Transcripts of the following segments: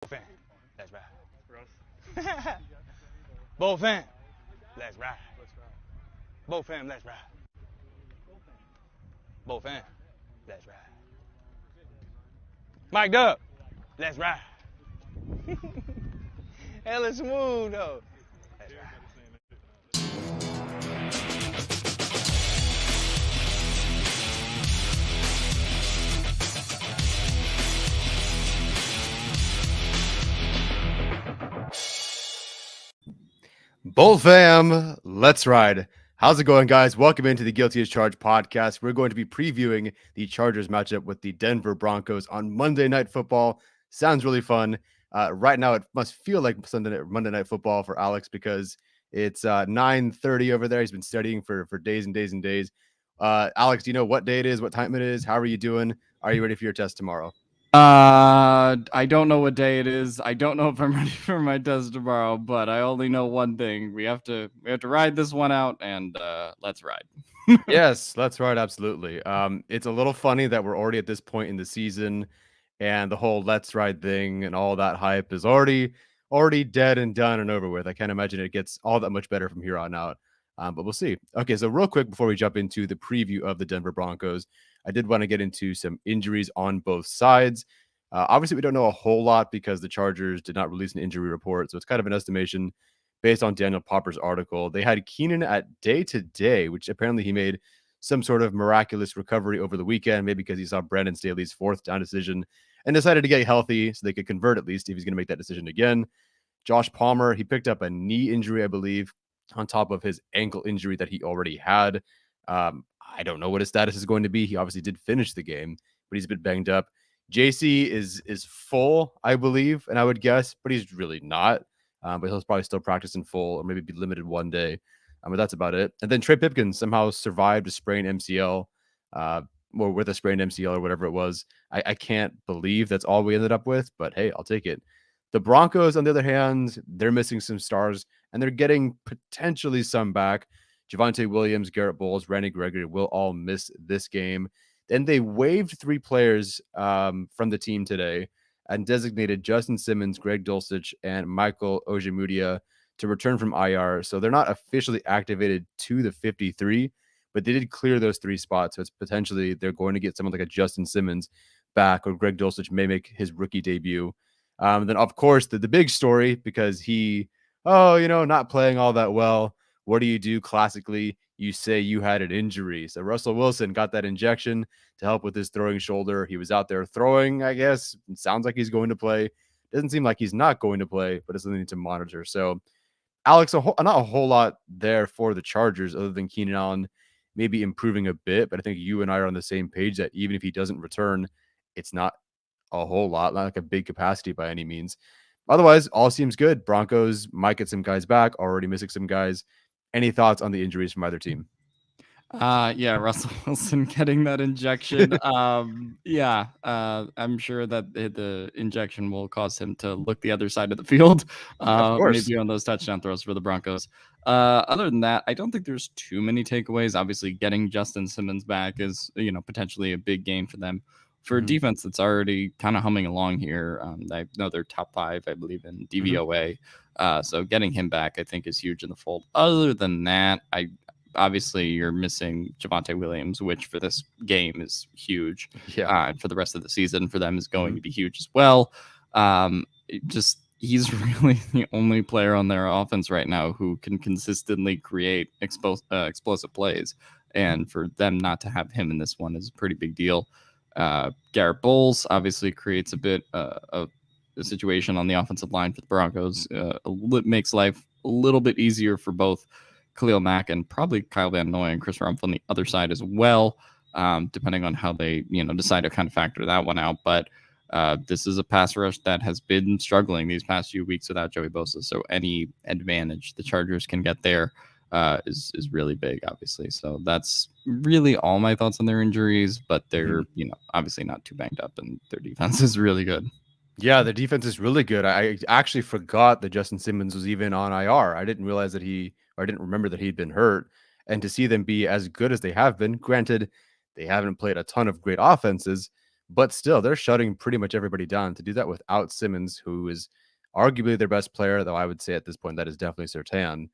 Both in. Let's ride. Both in. Let's ride. Both in. Let's ride. Both in. Let's ride. Mic'd up. Let's ride. Hella smooth though. Let's ride. Bull fam, let's ride. How's it going, guys? Welcome into the Guilty as Charged podcast. We're going to be previewing the Chargers matchup with the Denver Broncos on Monday Night Football. Sounds really fun. Right now, it must feel like Monday Night Football for Alex because it's 9:30 over there. He's been studying for days and days and days. Alex, do you know what day it is, what time it is? How are you doing? Are you ready for your test tomorrow? I don't know what day it is. I don't know if I'm ready for my test tomorrow, but I only know one thing. We have to ride this one out, and let's ride. Yes, let's ride. Absolutely. It's a little funny that we're already at this point in the season, and the whole let's ride thing and all that hype is already dead and done and over with. I can't imagine it gets all that much better from here on out. But we'll see. Okay, so real quick before we jump into the preview of the Denver Broncos, I did want to get into some injuries on both sides. Obviously, we don't know a whole lot because the Chargers did not release an injury report, so it's kind of an estimation based on Daniel Popper's article. They had Keenan at day-to-day, which apparently he made some sort of miraculous recovery over the weekend, maybe because he saw Brandon Staley's fourth down decision and decided to get healthy so they could convert at least if he's going to make that decision again. Josh Palmer, he picked up a knee injury, I believe, on top of his ankle injury that he already had. I don't know what his status is going to be. He obviously did finish the game, but he's a bit banged up. JC is full, I believe, and I would guess, but he's really not. But he'll probably still practice in full or maybe be limited one day. But that's about it. And then Trey Pipkins somehow survived a sprained MCL, or with a sprained MCL or whatever it was. I can't believe that's all we ended up with, but hey, I'll take it. The Broncos, on the other hand, they're missing some stars, and they're getting potentially some back. Javonte Williams, Garrett Bowles, Randy Gregory will all miss this game. Then they waived 3 players from the team today and designated Justin Simmons, Greg Dulcich, and Michael Ojemudia to return from IR. So they're not officially activated to the 53, but they did clear those 3 spots. So it's potentially they're going to get someone like a Justin Simmons back, or Greg Dulcich may make his rookie debut. Then, of course, the big story, because not playing all that well. What do? Classically, you say you had an injury. So Russell Wilson got that injection to help with his throwing shoulder. He was out there throwing, I guess. It sounds like he's going to play. Doesn't seem like he's not going to play, but it's something to monitor. So, Alex, not a whole lot there for the Chargers other than Keenan Allen maybe improving a bit. But I think you and I are on the same page that even if he doesn't return, it's not a whole lot, not like a big capacity by any means. Otherwise, all seems good. Broncos might get some guys back, already missing some guys. Any thoughts on the injuries from either team? Yeah, Russell Wilson getting that injection. I'm sure that the injection will cause him to look the other side of the field. Maybe on those touchdown throws for the Broncos. Other than that, I don't think there's too many takeaways. Obviously, getting Justin Simmons back is, potentially a big gain for them. For a defense that's already kind of humming along here, I know they're top 5, I believe, in DVOA. So getting him back, I think, is huge in the fold. Other than that, obviously you're missing Javonte Williams, which for this game is huge. Yeah. And for the rest of the season for them is going to be huge as well. He's really the only player on their offense right now who can consistently create explosive plays. And for them not to have him in this one is a pretty big deal. Garrett Bowles obviously creates a bit of a situation on the offensive line for the Broncos. Makes life a little bit easier for both Khalil Mack and probably Kyle Van Noy and Chris Rumph on the other side as well, depending on how they decide to kind of factor that one out. But this is a pass rush that has been struggling these past few weeks without Joey Bosa. So any advantage the Chargers can get there is really big, obviously. So that's really all my thoughts on their injuries, but they're, obviously not too banged up, and their defense is really good. Yeah, the defense is really good. I actually forgot that Justin Simmons was even on IR. I didn't realize that I didn't remember that he'd been hurt. And to see them be as good as they have been, granted, they haven't played a ton of great offenses, but still they're shutting pretty much everybody down. To do that without Simmons, who is arguably their best player, though I would say at this point that is definitely Surtain.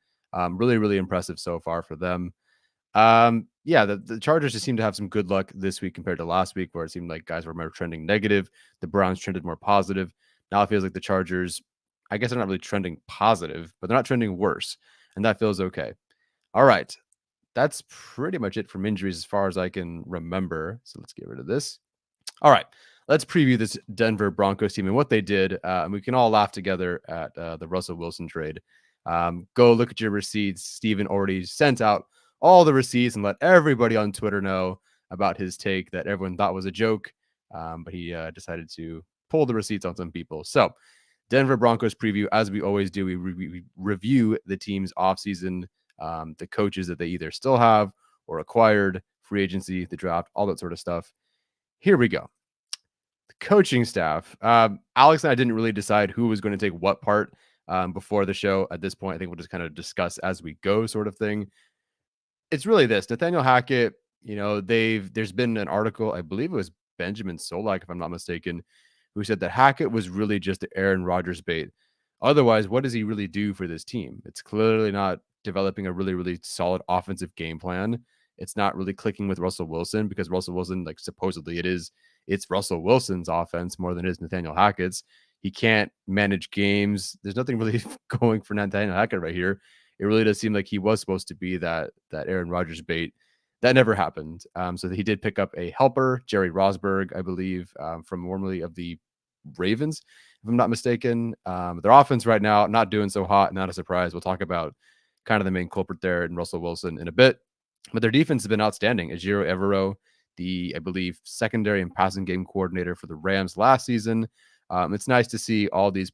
Really, really impressive so far for them. Yeah, the Chargers just seem to have some good luck this week compared to last week, where it seemed like guys were more trending negative. The Browns trended more positive. Now it feels like the Chargers, I guess they're not really trending positive, but they're not trending worse. And that feels okay. All right. That's pretty much it from injuries as far as I can remember. So let's get rid of this. All right. Let's preview this Denver Broncos team and what they did. And we can all laugh together at the Russell Wilson trade. Go look at your receipts. Steven already sent out all the receipts and let everybody on Twitter know about his take that everyone thought was a joke. But he decided to pull the receipts on some people. So Denver Broncos preview, as we always do, we review the team's offseason, the coaches that they either still have or acquired, free agency, the draft, all that sort of stuff. Here we go. The coaching staff. Alex and I didn't really decide who was going to take what part before the show. At this point, I think we'll just kind of discuss as we go, sort of thing. It's really this. Nathaniel Hackett, there's been an article, I believe it was Benjamin Solak, if I'm not mistaken, who said that Hackett was really just the Aaron Rodgers bait. Otherwise, what does he really do for this team? It's clearly not developing a really, really solid offensive game plan. It's not really clicking with Russell Wilson, because Russell Wilson, like supposedly it's Russell Wilson's offense more than it is Nathaniel Hackett's. He can't manage games. There's nothing really going for Nathaniel Hackett right here. It really does seem like he was supposed to be that Aaron Rodgers bait. That never happened. So he did pick up a helper, Jerry Rosburg, I believe, from formerly of the Ravens, if I'm not mistaken. Their offense right now, not doing so hot, not a surprise. We'll talk about kind of the main culprit there in Russell Wilson in a bit. But their defense has been outstanding. Ejiro Evero, I believe, secondary and passing game coordinator for the Rams last season. It's nice to see all these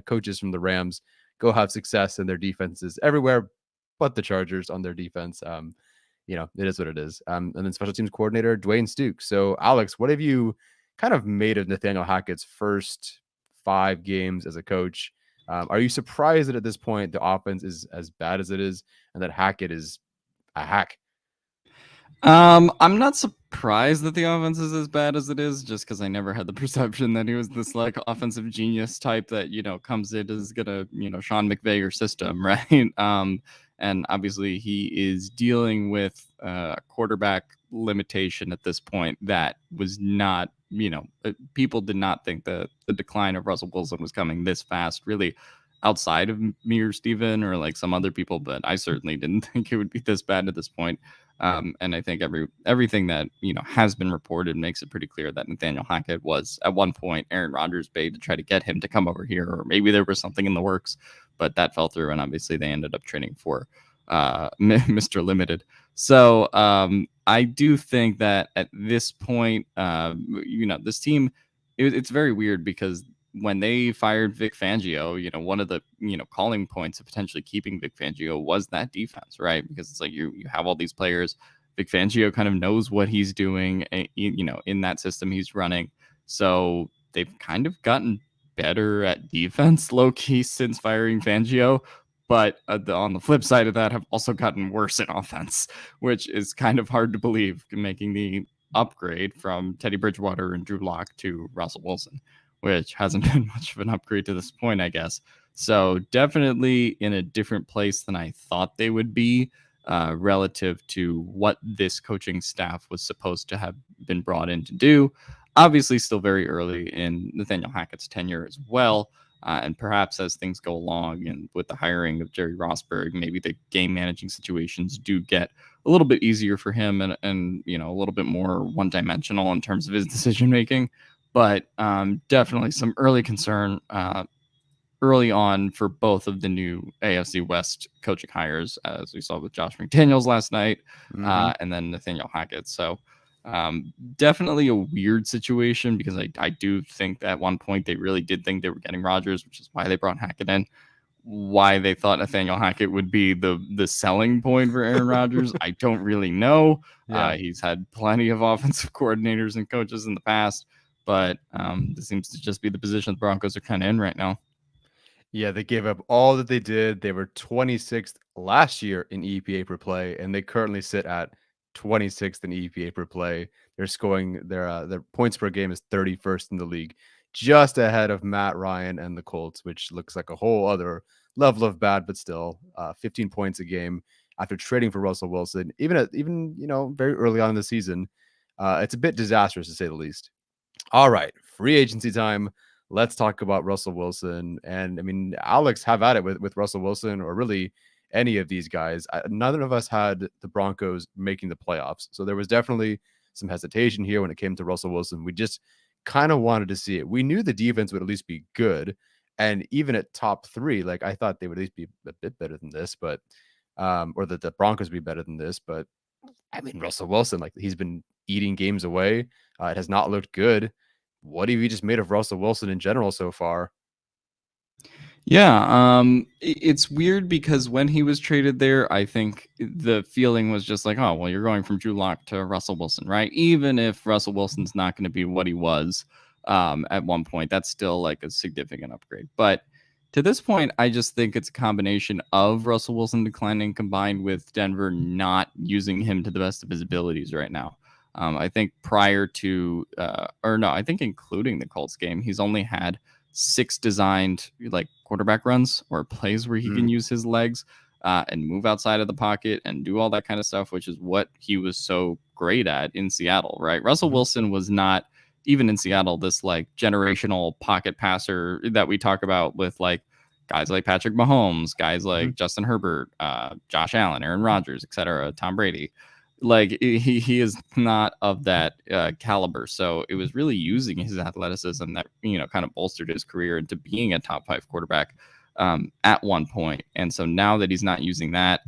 coaches from the Rams go have success in their defenses everywhere but the Chargers on their defense. It is what it is. And then special teams coordinator, Dwayne Stukes. So, Alex, what have you kind of made of Nathaniel Hackett's first 5 games as a coach? Are you surprised that at this point the offense is as bad as it is and that Hackett is a hack? I'm not surprised that the offense is as bad as it is, just because I never had the perception that he was this like offensive genius type that comes in is gonna Sean McVay your system, right? And obviously he is dealing with a quarterback limitation at this point that was not, people did not think that the decline of Russell Wilson was coming this fast, really, outside of me or Steven or like some other people, but I certainly didn't think it would be this bad at this point. And I think everything that has been reported makes it pretty clear that Nathaniel Hackett was at one point Aaron Rodgers' bait to try to get him to come over here, or maybe there was something in the works, but that fell through, and obviously they ended up trading for Mr. Limited. So I do think that at this point, this team, it's very weird because when they fired Vic Fangio, one of the calling points of potentially keeping Vic Fangio was that defense, right? Because it's like you have all these players. Vic Fangio kind of knows what he's doing, in that system he's running. So they've kind of gotten better at defense, low key, since firing Fangio. But on the flip side of that, have also gotten worse in offense, which is kind of hard to believe, making the upgrade from Teddy Bridgewater and Drew Lock to Russell Wilson, which hasn't been much of an upgrade to this point, I guess. So definitely in a different place than I thought they would be relative to what this coaching staff was supposed to have been brought in to do. Obviously still very early in Nathaniel Hackett's tenure as well. And perhaps as things go along and with the hiring of Jerry Rosburg, maybe the game managing situations do get a little bit easier for him and a little bit more one-dimensional in terms of his decision making. But definitely some early concern early on for both of the new AFC West coaching hires, as we saw with Josh McDaniels last night, and then Nathaniel Hackett. So definitely a weird situation, because I do think that at one point they really did think they were getting Rodgers, which is why they brought Hackett in. Why they thought Nathaniel Hackett would be the selling point for Aaron Rodgers, I don't really know. Yeah. He's had plenty of offensive coordinators and coaches in the past, but this seems to just be the position the Broncos are kind of in right now. Yeah, they gave up all that they did. They were 26th last year in EPA per play, and they currently sit at 26th in EPA per play. They're scoring their points per game is 31st in the league, just ahead of Matt Ryan and the Colts, which looks like a whole other level of bad, but still 15 points a game after trading for Russell Wilson, even very early on in the season. It's a bit disastrous to say the least. All right, free agency time. Let's talk about Russell Wilson. And I mean, Alex, have at it with Russell Wilson, or really any of these guys. None of us had the Broncos making the playoffs, so there was definitely some hesitation here when it came to Russell Wilson. We just kind of wanted to see it. We knew the defense would at least be good, and even at top 3, like I thought they would at least be a bit better than this, but or that the Broncos would be better than this. But I mean, Russell Wilson, like he's been eating games away. It has not looked good. What have you just made of Russell Wilson in general so far? Yeah, it's weird because when he was traded there, I think the feeling was just like, oh, well, you're going from Drew Lock to Russell Wilson, right? Even if Russell Wilson's not going to be what he was at one point, that's still like a significant upgrade. But to this point, I just think it's a combination of Russell Wilson declining combined with Denver not using him to the best of his abilities right now. I think prior to, I think including the Colts game, he's only had 6 designed like quarterback runs or plays where he can use his legs and move outside of the pocket and do all that kind of stuff, which is what he was so great at in Seattle, right? Russell Wilson was not, even in Seattle, this like generational pocket passer that we talk about with like guys like Patrick Mahomes, guys like Justin Herbert, Josh Allen, Aaron Rodgers, etc., Tom Brady. Like he is not of that caliber. So it was really using his athleticism that, kind of bolstered his career into being a top 5 quarterback at one point. And so now that he's not using that,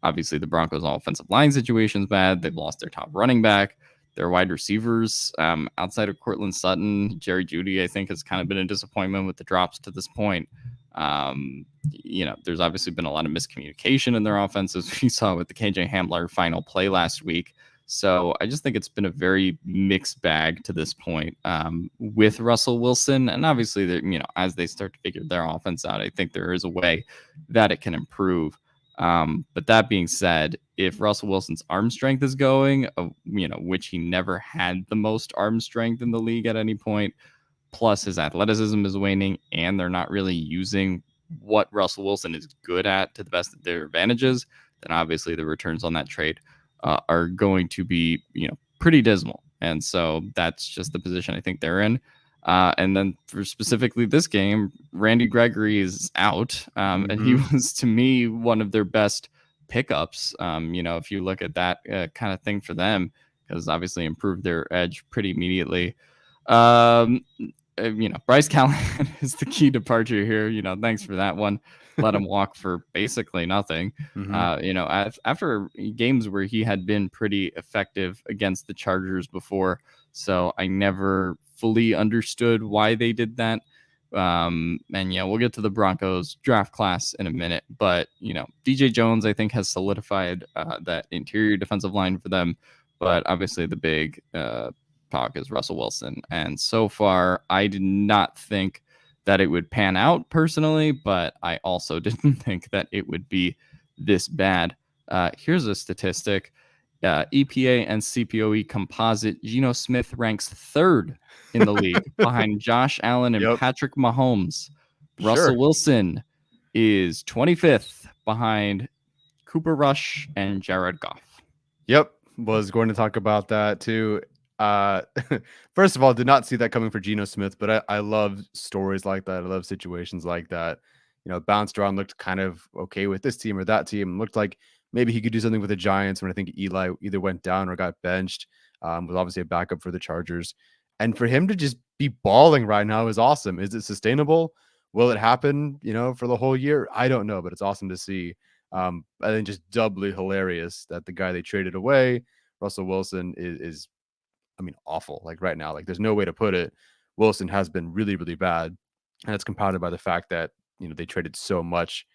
obviously the Broncos offensive line situation is bad. They've lost their top running back. Their wide receivers outside of Cortland Sutton, Jerry Jeudy, I think has kind of been a disappointment with the drops to this point. There's obviously been a lot of miscommunication in their offense, as we saw with the KJ Hamler final play last week. So I just think it's been a very mixed bag to this point with Russell Wilson. And obviously, as they start to figure their offense out, I think there is a way that it can improve. But that being said, if Russell Wilson's arm strength is going, which he never had the most arm strength in the league at any point, plus his athleticism is waning, and they're not really using what Russell Wilson is good at to the best of their advantages, then obviously the returns on that trade are going to be, pretty dismal. And so that's just the position I think they're in. And then for specifically this game, Randy Gregory is out. And he was, to me, one of their best pickups. If you look at that kind of thing for them, because obviously improved their edge pretty immediately. Bryce Callahan is the key departure here. Thanks for that one. Let him walk for basically nothing. After games where he had been pretty effective against the Chargers before. So I never fully understood why they did that. We'll get to the Broncos draft class in a minute. But, DJ Jones, I think, has solidified that interior defensive line for them. But obviously the big talk is Russell Wilson. And so far, I did not think that it would pan out personally, but I also didn't think that it would be this bad. Here's a statistic. EPA and CPOE composite, Geno Smith ranks 3rd in the league behind Josh Allen and Patrick Mahomes. Russell Wilson is 25th behind Cooper Rush and Jared Goff. Yep. Was going to talk about that too. First of all, did not see that coming for Geno Smith, but I love stories like that. I love situations like that. Bounced around, looked kind of okay with this team or that team. Looked like maybe he could do something with the Giants when I think Eli either went down or got benched. Was obviously a backup for the Chargers. And for him to just be balling right now is awesome. Is it sustainable? Will it happen, for the whole year? I don't know, but it's awesome to see. I think just doubly hilarious that the guy they traded away, Russell Wilson, is awful. Like right now, like there's no way to put it. Wilson has been really, really bad. And it's compounded by the fact that, they traded so much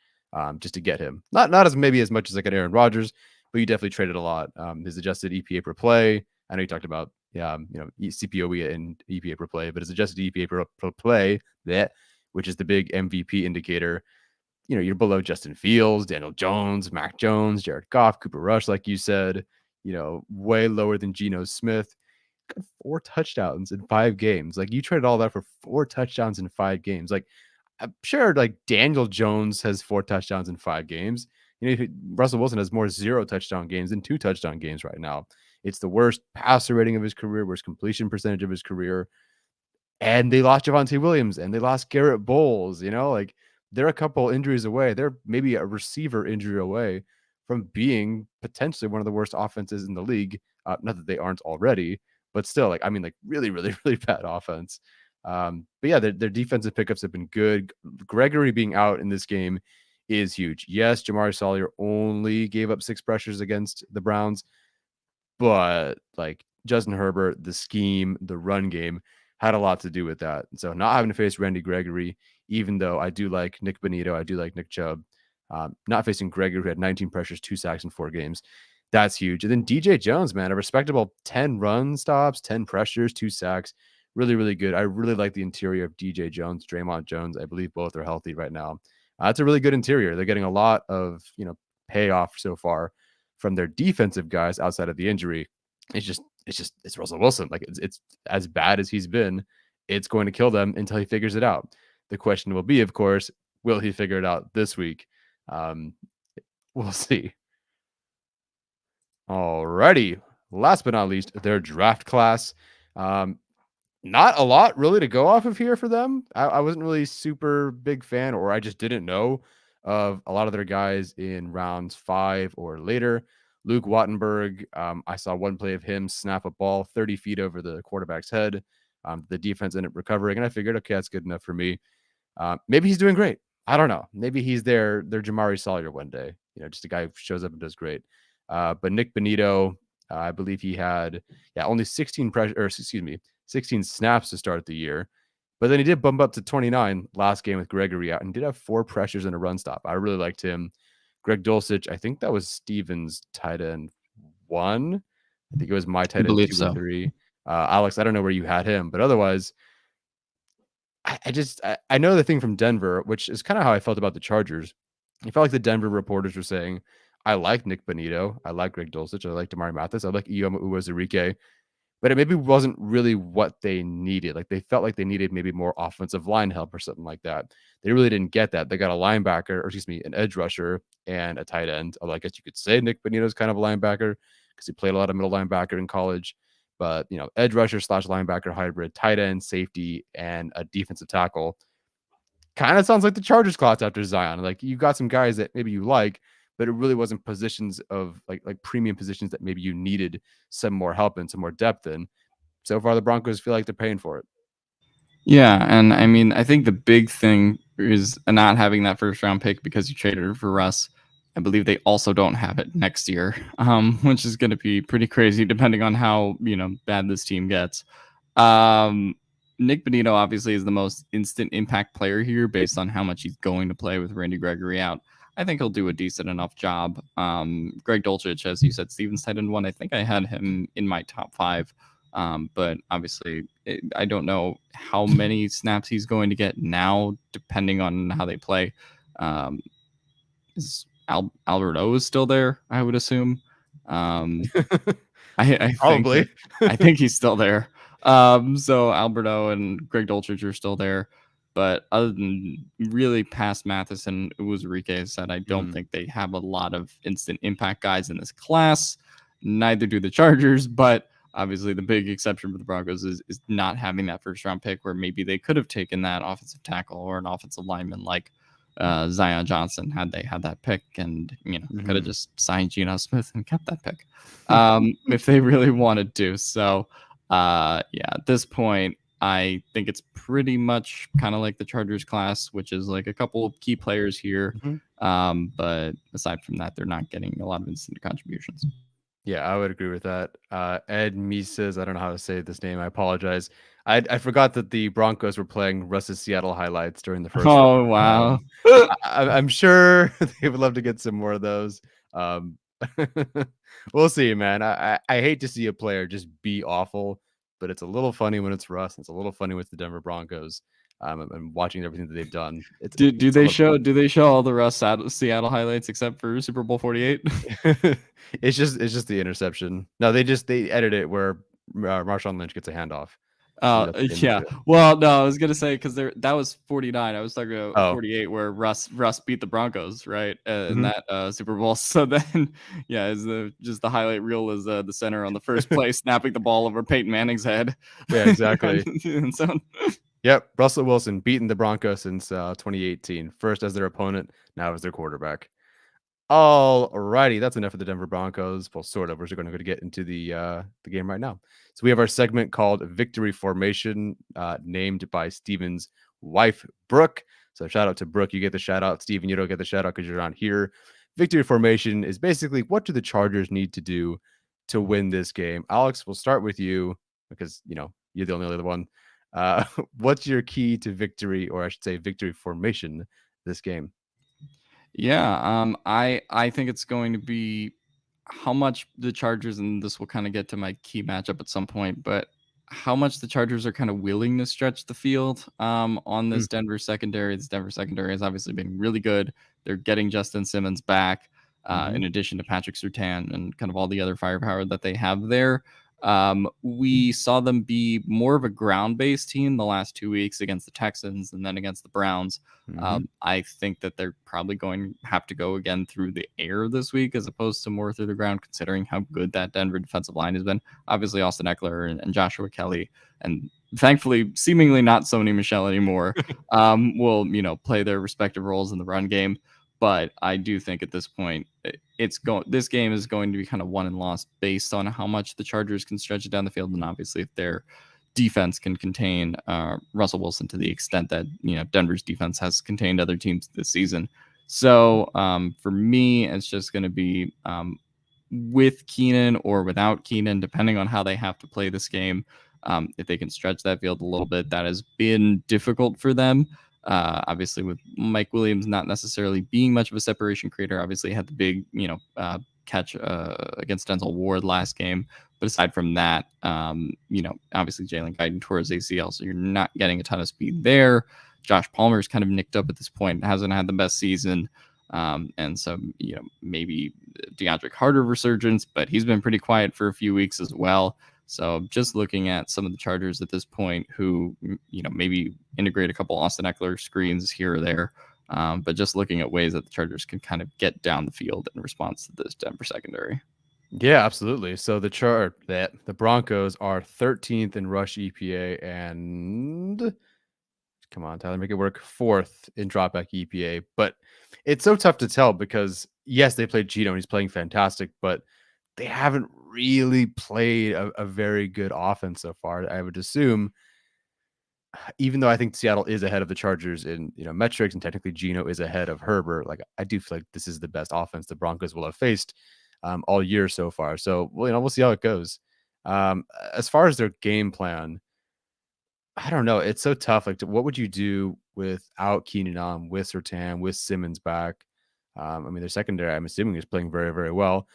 just to get him. Not as much as like an Aaron Rodgers, but you definitely traded a lot. His adjusted EPA per play. I know you talked about, CPOE and EPA per play, but his adjusted EPA per play, which is the big MVP indicator. You're below Justin Fields, Daniel Jones, Mac Jones, Jared Goff, Cooper Rush, like you said. way lower than Geno Smith. Got 4 touchdowns in 5 games. Like, you traded all that for 4 touchdowns in 5 games. Like, I'm sure like Daniel Jones has 4 touchdowns in 5 games. Russell Wilson has more 0 touchdown games than 2 touchdown games right now. It's the worst passer rating of his career, worst completion percentage of his career. And they lost Javonte Williams and they lost Garrett Bowles. Like, they're a couple injuries away. They're maybe a receiver injury away from being potentially one of the worst offenses in the league. Not that they aren't already, but still, like, really, really, really bad offense. But yeah, their defensive pickups have been good. Gregory being out in this game is huge. Yes, Jamari Salyer only gave up 6 pressures against the Browns, but like Justin Herbert, the scheme, the run game had a lot to do with that. And so not having to face Randy Gregory, even though I do like Nick Bonito, I do like Nick Chubb, not facing Gregory, who had 19 pressures, 2 sacks in 4 games. That's huge. And then DJ Jones, man, a respectable 10 run stops, 10 pressures, 2 sacks. Really, really good. I really like the interior of DJ Jones, Draymond Jones. I believe both are healthy right now. It's a really good interior. They're getting a lot of, payoff so far from their defensive guys outside of the injury. It's Russell Wilson. Like, it's as bad as he's been. It's going to kill them until he figures it out. The question will be, of course, will he figure it out this week? We'll see. Alrighty. Last but not least, their draft class. Not a lot really to go off of here for them. I wasn't really super big fan, or I just didn't know of a lot of their guys in rounds 5 or later. Luke Wattenberg, I saw one play of him snap a ball 30 feet over the quarterback's head. The defense ended up recovering, and I figured, okay, that's good enough for me. Maybe he's doing great. I don't know. Maybe he's their Jamari Salyer one day. Just a guy who shows up and does great. But Nick Bonito, I believe he had only 16 snaps to start the year. But then he did bump up to 29 last game with Gregory out and did have 4 pressures and a run stop. I really liked him. Greg Dulcich, I think that was Steven's tight end 1. I think it was my tight end 2 so. and 3. Alex, I don't know where you had him, but otherwise, I know the thing from Denver, which is kind of how I felt about the Chargers. I felt like the Denver reporters were saying, I like Nick Bonito. I like Greg Dulcich. I like Damari Mathis. I like Ioma Uwazurike. But it maybe wasn't really what they needed. Like, they felt like they needed maybe more offensive line help or something like that. They really didn't get that. They got a linebacker, or an edge rusher and a tight end. Although I guess you could say Nick Bonito's kind of a linebacker because he played a lot of middle linebacker in college. But, edge rusher / linebacker hybrid, tight end, safety, and a defensive tackle. Kind of sounds like the Chargers class after Zion. Like, you got some guys that maybe you like, but it really wasn't positions of like premium positions that maybe you needed some more help and some more depth in. So far, the Broncos feel like they're paying for it. Yeah, and I mean, I think the big thing is not having that first round pick because you traded it for Russ. I believe they also don't have it next year, which is going to be pretty crazy depending on how bad this team gets. Nick Bonito obviously is the most instant impact player here based on how much he's going to play with Randy Gregory out. I think he'll do a decent enough job. Greg Dulcich, as you said, Steven's tight end 1. I think I had him in my top 5. But obviously, I don't know how many snaps he's going to get now, depending on how they play. Is Albert O is still there? I would assume. I Probably. I think he's still there. So Alberto and Greg Dulcich are still there. But other than really past Mathis and Uwazurike said, I don't think they have a lot of instant impact guys in this class. Neither do the Chargers, but obviously the big exception for the Broncos is not having that first round pick where maybe they could have taken that offensive tackle or an offensive lineman like Zion Johnson had they had that pick, and could have just signed Geno Smith and kept that pick if they really wanted to. So at this point, I think it's pretty much kind of like the Chargers class, which is like a couple of key players here. But aside from that, they're not getting a lot of instant contributions. Yeah, I would agree with that. Ed Mises, I don't know how to say this name. I apologize. I forgot that the Broncos were playing Russ's Seattle highlights during the first round. Oh, wow. I'm sure they would love to get some more of those. We'll see, man. I hate to see a player just be awful, but it's a little funny when it's Russ. It's a little funny with the Denver Broncos. and watching everything that they've done. Do they show all the Seattle highlights except for Super Bowl 48? It's just the interception. No, they edit it where Marshawn Lynch gets a handoff. Yeah. Well, no, I was gonna say because that was 49. I was talking about 48 where Russ beat the Broncos, right? In that Super Bowl. So then, yeah, is just the highlight reel is the center on the first play snapping the ball over Peyton Manning's head. Yeah, exactly. And so, yep, Russell Wilson beating the Broncos since 2018. First as their opponent, now as their quarterback. All righty, that's enough of the Denver Broncos. Well, sort of. We're just going to get into the game right now. So we have our segment called Victory Formation, named by Steven's wife, Brooke. So shout out to Brooke. You get the shout out. Steven, you don't get the shout out because you're not here. Victory Formation is basically what do the Chargers need to do to win this game? Alex, we'll start with you because, you're the only other one. What's your key to victory, or I should say victory formation this game? Yeah, I think it's going to be how much the Chargers, and this will kind of get to my key matchup at some point, but how much the Chargers are kind of willing to stretch the field on this Denver secondary. This Denver secondary has obviously been really good. They're getting Justin Simmons back, in addition to Patrick Surtain and kind of all the other firepower that they have there. We saw them be more of a ground-based team the last 2 weeks against the Texans and then against the Browns. I think that they're probably going to have to go again through the air this week as opposed to more through the ground, considering how good that Denver defensive line has been. Obviously, Austin Eckler and Joshua Kelly, and thankfully, seemingly not Sony Michel anymore, will play their respective roles in the run game. But I do think at this point, this game is going to be kind of won and lost based on how much the Chargers can stretch it down the field, and obviously if their defense can contain Russell Wilson to the extent that Denver's defense has contained other teams this season. So for me, it's just going to be with Keenan or without Keenan, depending on how they have to play this game. If they can stretch that field a little bit, that has been difficult for them. Obviously with Mike Williams not necessarily being much of a separation creator, obviously had the big, catch against Denzel Ward last game. But aside from that, obviously Jalen Guyton tore his ACL, so you're not getting a ton of speed there. Josh Palmer's kind of nicked up at this point, hasn't had the best season. And so, maybe DeAndre Carter resurgence, but he's been pretty quiet for a few weeks as well. So just looking at some of the Chargers at this point who, maybe integrate a couple Austin Eckler screens here or there. But just looking at ways that the Chargers can kind of get down the field in response to this Denver secondary. Yeah, absolutely. So the Broncos are 13th in rush EPA and come on, Tyler, make it work. 4th in dropback EPA. But it's so tough to tell because yes, they played Gino and he's playing fantastic, but they haven't really played a very good offense so far. I would assume, even though I think Seattle is ahead of the Chargers in metrics, and technically Gino is ahead of Herbert, like I do feel like this is the best offense the Broncos will have faced all year so far. So we'll see how it goes. As far as their game plan, I don't know. It's so tough. Like, what would you do without Keenan on, with Surtain, with Simmons back? Their secondary, I'm assuming, is playing very, very well.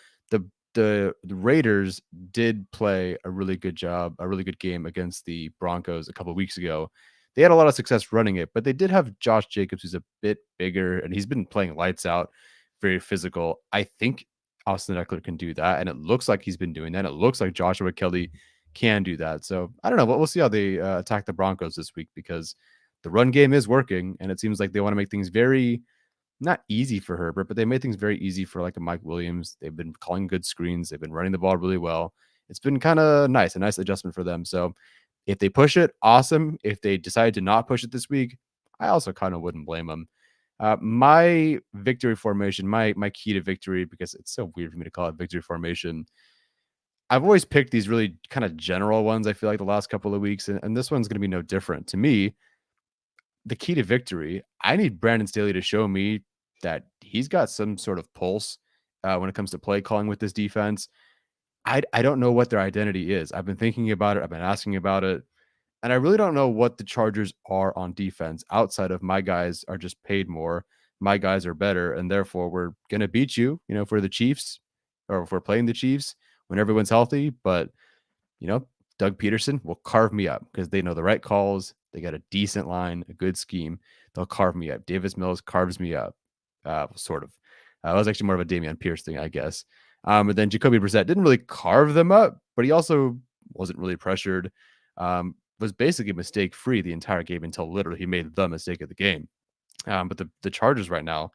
The Raiders did play a really good game against the Broncos a couple of weeks ago. They had a lot of success running it, but they did have Josh Jacobs, who's a bit bigger, and he's been playing lights out, very physical. I think Austin Eckler can do that, and it looks like he's been doing that. It looks like Joshua Kelly can do that. So I don't know, but we'll see how they attack the Broncos this week because the run game is working, and it seems like they want to make things very not easy for Herbert, but they made things very easy for like a Mike Williams. They've been calling good screens. They've been running the ball really well. It's been kind of nice, a nice adjustment for them. So if they push it, awesome. If they decide to not push it this week, I also kind of wouldn't blame them. My victory formation, my key to victory, because it's so weird for me to call it victory formation. I've always picked these really kind of general ones, I feel like, the last couple of weeks, and this one's going to be no different. To me, the key to victory, I need Brandon Staley to show me that he's got some sort of pulse when it comes to play calling with this defense. I don't know what their identity is. I've been thinking about it. I've been asking about it. And I really don't know what the Chargers are on defense outside of my guys are just paid more. My guys are better. And therefore, we're going to beat you, if we're the Chiefs or if we're playing the Chiefs when everyone's healthy. But, Doug Peterson will carve me up because they know the right calls. They got a decent line, a good scheme. They'll carve me up. Davis Mills carves me up, sort of. It was actually more of a Dameon Pierce thing, I guess. But then Jacoby Brissett didn't really carve them up, but he also wasn't really pressured. Was basically mistake-free the entire game until literally he made the mistake of the game. But the Chargers right now,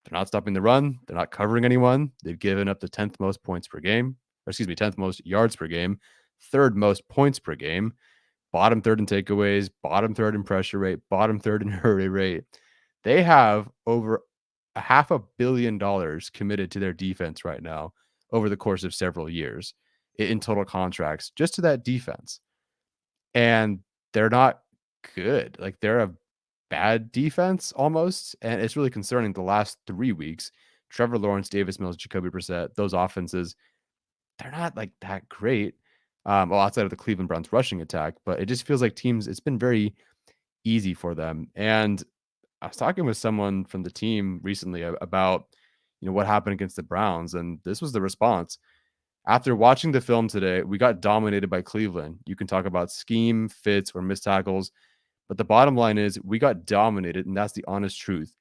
they're not stopping the run. They're not covering anyone. They've given up the 10th most points per game. Or excuse me, 10th most yards per game, 3rd most points per game, bottom 3rd in takeaways, bottom 3rd in pressure rate, bottom 3rd in hurry rate. They have over $500 million committed to their defense right now over the course of several years in total contracts just to that defense. And they're not good. Like, they're a bad defense almost. And it's really concerning the last 3 weeks. Trevor Lawrence, Davis Mills, Jacoby Brissett, those offenses, they're not like that great. Well, outside of the Cleveland Browns rushing attack, but it just feels like teams, it's been very easy for them. And I was talking with someone from the team recently about, what happened against the Browns. And this was the response. After watching the film today, we got dominated by Cleveland. You can talk about scheme, fits, or missed tackles, but the bottom line is we got dominated, and that's the honest truth.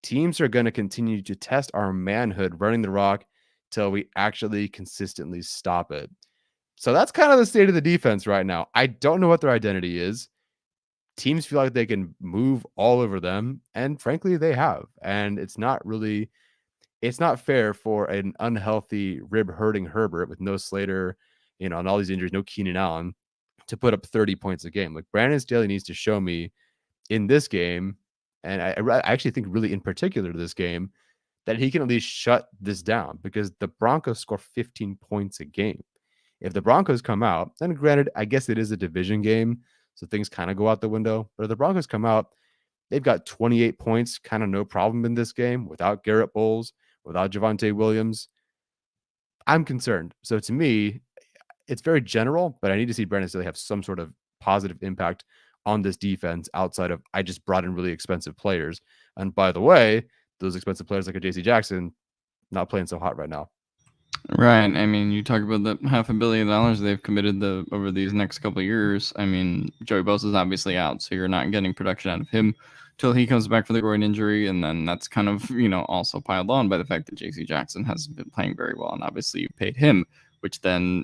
Teams are going to continue to test our manhood running the rock till we actually consistently stop it. So that's kind of the state of the defense right now. I don't know what their identity is. Teams feel like they can move all over them, and frankly, they have. And it's not fair for an unhealthy rib-hurting Herbert with no Slater, and all these injuries, no Keenan Allen, to put up 30 points a game. Like, Brandon Staley needs to show me in this game, and I actually think really in particular to this game, that he can at least shut this down, because the Broncos score 15 points a game. If the Broncos come out, then granted, I guess it is a division game, so things kind of go out the window. But if the Broncos come out, they've got 28 points, kind of no problem in this game, without Garrett Bowles, without Javonte Williams. I'm concerned. So to me, it's very general, but I need to see Brandon Staley have some sort of positive impact on this defense outside of, I just brought in really expensive players. And by the way, those expensive players like a JC Jackson, not playing so hot right now. Right. I mean, you talk about the $500 million they've committed over these next couple of years. I mean, Joey Bosa's obviously out, so you're not getting production out of him till he comes back for the groin injury. And then that's kind of, also piled on by the fact that JC Jackson hasn't been playing very well. And obviously you paid him, which then,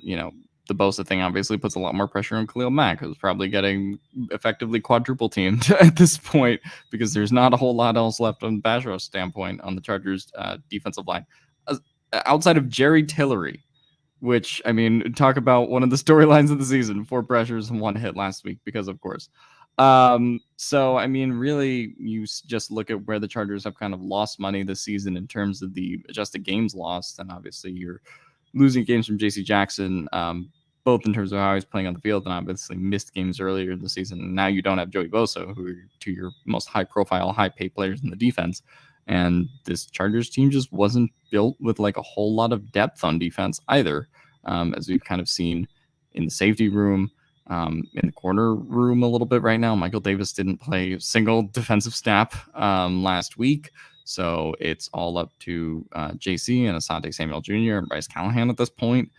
the Bosa thing obviously puts a lot more pressure on Khalil Mack, who's probably getting effectively quadruple teamed at this point, because there's not a whole lot else left on the pass rush standpoint on the Chargers defensive line. Outside of Jerry Tillery, which, I mean, talk about one of the storylines of the season, 4 pressures and 1 hit last week, because of course. So, I mean, really, you just look at where the Chargers have kind of lost money this season in terms of the adjusted games lost. And obviously you're losing games from JC Jackson, both in terms of how he's playing on the field, and obviously missed games earlier in the season. And now you don't have Joey Bosa, who are 2 your most high profile, high paid players in the defense. And this Chargers team just wasn't built with like a whole lot of depth on defense either, as we've kind of seen in the safety room, in the corner room a little bit right now. Michael Davis didn't play a single defensive snap last week. So it's all up to JC and Asante Samuel Jr. and Bryce Callahan at this point.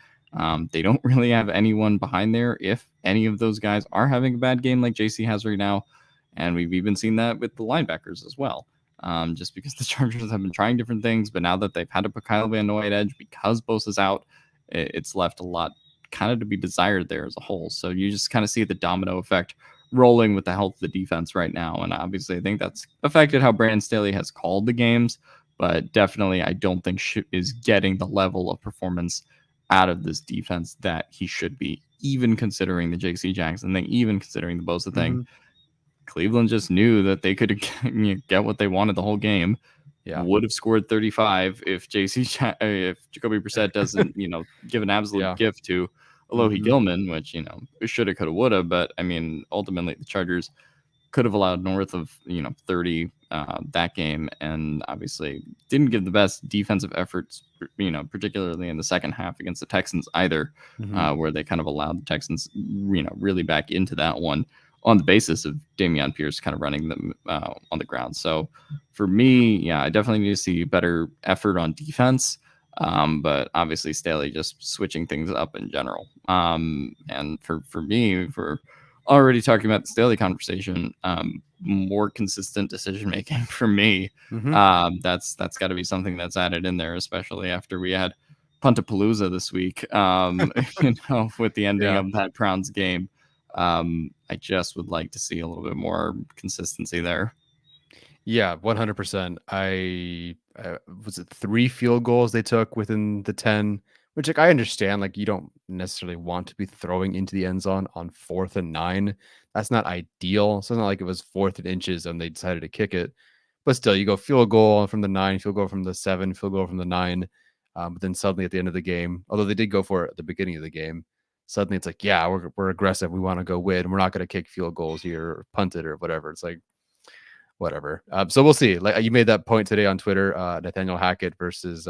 They don't really have anyone behind there if any of those guys are having a bad game like JC has right now. And we've even seen that with the linebackers as well. Just because the Chargers have been trying different things, but now that they've had to put Kyle Van Noy at edge because Bosa's out, it's left a lot kind of to be desired there as a whole. So you just kind of see the domino effect rolling with the health of the defense right now. And obviously I think that's affected how Brandon Staley has called the games, but definitely I don't think is getting the level of performance out of this defense that he should be, even considering the JC Jackson thing, even considering the Bosa thing. Cleveland just knew that they could get what they wanted the whole game. Yeah, would have scored 35 if if Jacoby Brissett doesn't, give an absolute gift to Alohi Gilman, which, shoulda, coulda, woulda. But I mean, ultimately the Chargers could have allowed north of 30 that game, and obviously didn't give the best defensive efforts, particularly in the second half against the Texans either, where they kind of allowed the Texans, really back into that one on the basis of Dameon Pierce kind of running them on the ground. So for me, I definitely need to see better effort on defense. But obviously Staley just switching things up in general. And for me, for already talking about the Staley conversation, more consistent decision making for me. That's got to be something that's added in there, especially after we had Puntapalooza this week. With the ending of that Browns game, I just would like to see a little bit more consistency there. Yeah, 100%. Was it 3 field goals they took within the 10, which like I understand, like you don't necessarily want to be throwing into the end zone on 4th and 9. That's not ideal. So it's not like it was 4th and inches and they decided to kick it. But still, you go field goal from the 9, field goal from the 7, field goal from the 9. But then suddenly at the end of the game, although they did go for it at the beginning of the game, suddenly it's like, yeah, we're aggressive. We want to go win. We're not going to kick field goals here or punt it or whatever. It's like, whatever. So we'll see. Like you made that point today on Twitter, Nathaniel Hackett versus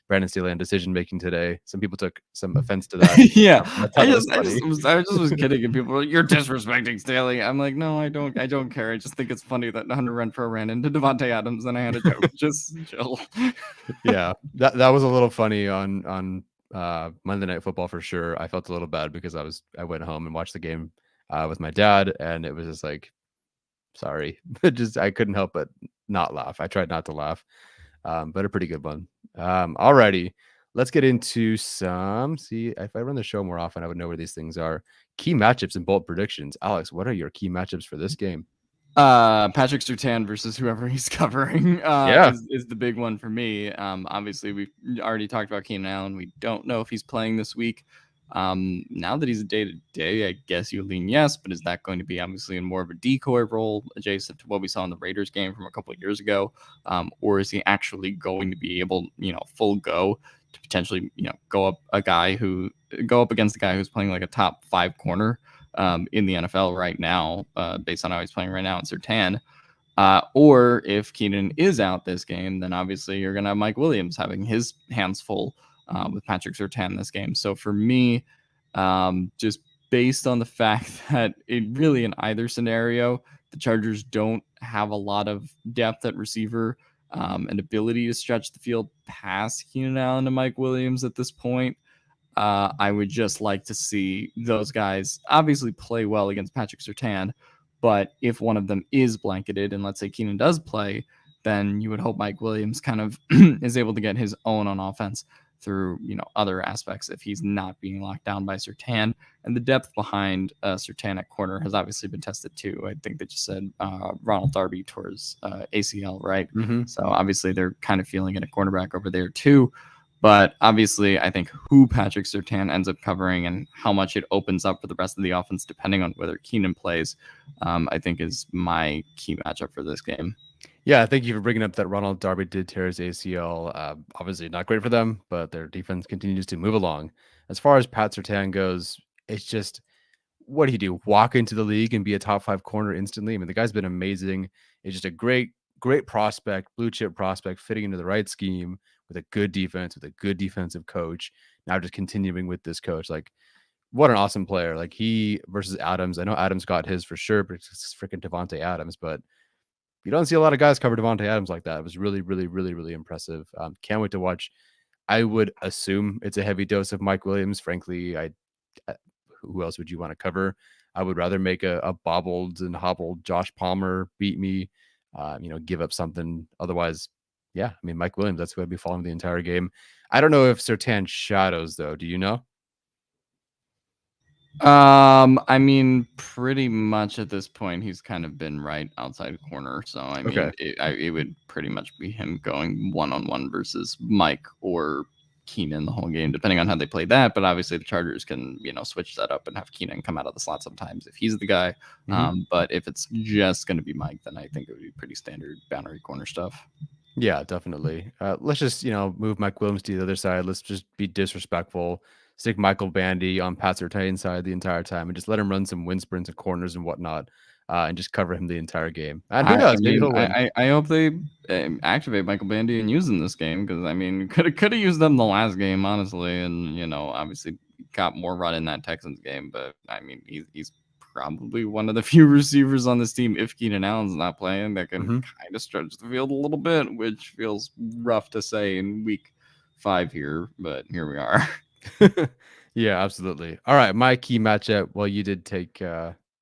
Brandon Staley on decision making today. Some people took some offense to that. Yeah, I just was kidding, and people were like, "You're disrespecting Staley." I'm like, no, I don't care. I just think it's funny that Hunter Renfrow ran into Devontae Adams, and I had a joke. Just chill. Yeah, that was a little funny on Monday Night Football for sure. I felt a little bad because I went home and watched the game with my dad, and it was just like, sorry, I couldn't help but not laugh. I tried not to laugh, but a pretty good one. Alrighty, let's get into some. See, if I run the show more often, I would know where these things are. Key matchups and bold predictions. Alex, what are your key matchups for this game? Patrick Surtain versus whoever he's covering is the big one for me. Obviously, we've already talked about Keenan Allen. We don't know if he's playing this week. Now that he's a day-to-day, I guess you lean yes, but is that going to be obviously in more of a decoy role adjacent to what we saw in the Raiders game from a couple of years ago? Or is he actually going to be able, full go to potentially, go up against a guy who's playing like a top 5 corner in the NFL right now, based on how he's playing right now in Surtain? Or if Keenan is out this game, then obviously you're going to have Mike Williams having his hands full with Patrick Surtain this game. So for me, just based on the fact that it really in either scenario, the Chargers don't have a lot of depth at receiver and ability to stretch the field past Keenan Allen and Mike Williams at this point. I would just like to see those guys obviously play well against Patrick Surtain, but if one of them is blanketed and let's say Keenan does play, then you would hope Mike Williams kind of is able to get his own on offense through, other aspects if he's not being locked down by Surtain. And the depth behind Surtain at corner has obviously been tested too. I think they just said Ronald Darby towards ACL, right? Mm-hmm. So obviously they're kind of feeling it at cornerback over there too. But obviously, I think who Patrick Surtain ends up covering and how much it opens up for the rest of the offense, depending on whether Keenan plays, I think is my key matchup for this game. Yeah, thank you for bringing up that Ronald Darby did tear his ACL. Obviously not great for them, but their defense continues to move along. As far as Pat Surtain goes, it's just, what do you do? Walk into the league and be a top 5 corner instantly? I mean, the guy's been amazing. It's just a great prospect, blue chip prospect, fitting into the right scheme with a good defense, with a good defensive coach. Now just continuing with this coach. Like, what an awesome player. Like, he versus Adams. I know Adams got his for sure, but it's freaking Devontae Adams, but you don't see a lot of guys cover Devontae Adams like that. It was really, really, really, really impressive. Can't wait to watch. I would assume it's a heavy dose of Mike Williams. Frankly, who else would you want to cover? I would rather make a bobbled and hobbled Josh Palmer beat me, give up something. Otherwise, yeah, I mean, Mike Williams, that's who I'd be following the entire game. I don't know if Surtain shadows, though. Do you know? I mean, pretty much at this point, he's kind of been right outside corner. So, I mean, Okay. it would pretty much be him going one-on-one versus Mike or Keenan the whole game, depending on how they play that. But obviously, the Chargers can, switch that up and have Keenan come out of the slot sometimes if he's the guy. Mm-hmm. But if it's just going to be Mike, then I think it would be pretty standard boundary corner stuff. Yeah, definitely. Let's just, move Mike Williams to the other side. Let's just be disrespectful. Stick Michael Bandy on Pat Surtain's side the entire time and just let him run some wind sprints and corners and whatnot, and just cover him the entire game. And who knows? Maybe he'll win. I hope they activate Michael Bandy and use him this game because, I mean, could have used them the last game, honestly. And, obviously got more run in that Texans game. But, I mean, he's probably one of the few receivers on this team, if Keenan Allen's not playing, that can kind of stretch the field a little bit, which feels rough to say in week 5 here. But here we are. Yeah, absolutely. All right, my key matchup. Well, you did take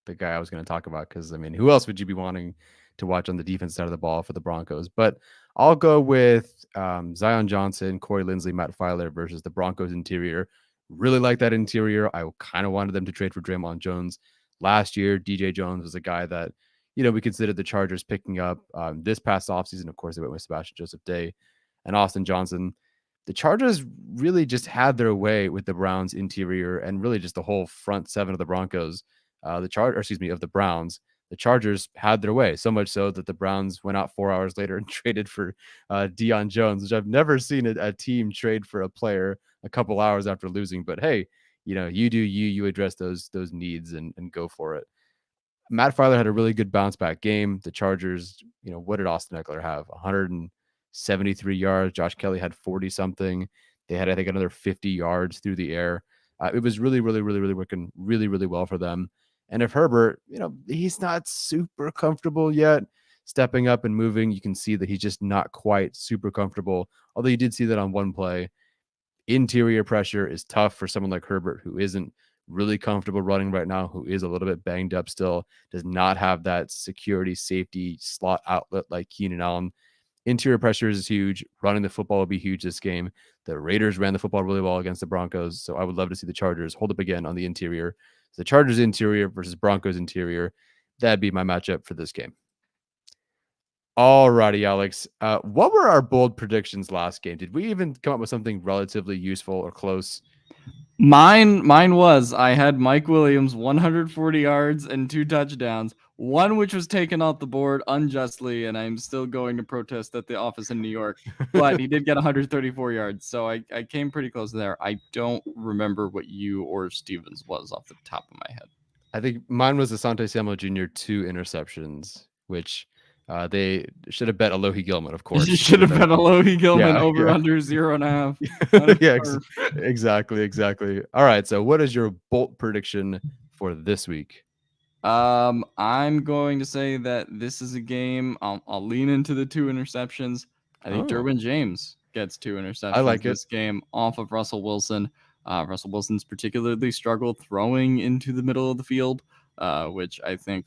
the guy I was going to talk about, because I mean, who else would you be wanting to watch on the defense side of the ball for the Broncos? But I'll go with Zion Johnson, Corey Linsley, Matt Filer versus the Broncos interior. Really like that interior. I kind of wanted them to trade for Draymond Jones last year. DJ Jones was a guy that, we considered the Chargers picking up this past offseason. Of course, they went with Sebastian Joseph Day and Austin Johnson. The Chargers really just had their way with the Browns interior and really just the whole front seven of the Broncos. Of the Browns. The Chargers had their way, so much so that the Browns went out 4 hours later and traded for Deion Jones, which I've never seen a team trade for a player a couple hours after losing. But hey, you address those needs and go for it. Matt Filer had a really good bounce back game. The Chargers, what did Austin Eckler have? 173 yards. Josh Kelly had 40 something. They had, I think, another 50 yards through the air. It was really, really, really, really working really, really well for them. And if Herbert, he's not super comfortable yet stepping up and moving, you can see that he's just not quite super comfortable. Although you did see that on one play. Interior pressure is tough for someone like Herbert, who isn't really comfortable running right now, who is a little bit banged up still, does not have that security, safety slot outlet like Keenan Allen. Interior pressure is huge. Running the football will be huge this game. The Raiders ran the football really well against the Broncos, so I would love to see the Chargers hold up again on the interior. So the Chargers interior versus Broncos interior, that'd be my matchup for this game. All righty, Alex. What were our bold predictions last game? Did we even come up with something relatively useful or close? Mine was, I had Mike Williams 140 yards and 2 touchdowns, one which was taken off the board unjustly, and I'm still going to protest at the office in New York. But he did get 134 yards, so I came pretty close there. I don't remember what you or Stevens was off the top of my head. I think mine was Asante Samuel Jr. 2 interceptions, which they should have bet Alohi Gilman, of course. You should have bet Alohi Gilman under 0.5. Yeah, exactly. All right, so what is your bold prediction for this week? I'm going to say that this is a game. I'll lean into the 2 interceptions. I think Derwin James gets 2 interceptions. I like this game off of Russell Wilson. Russell Wilson's particularly struggled throwing into the middle of the field, which I think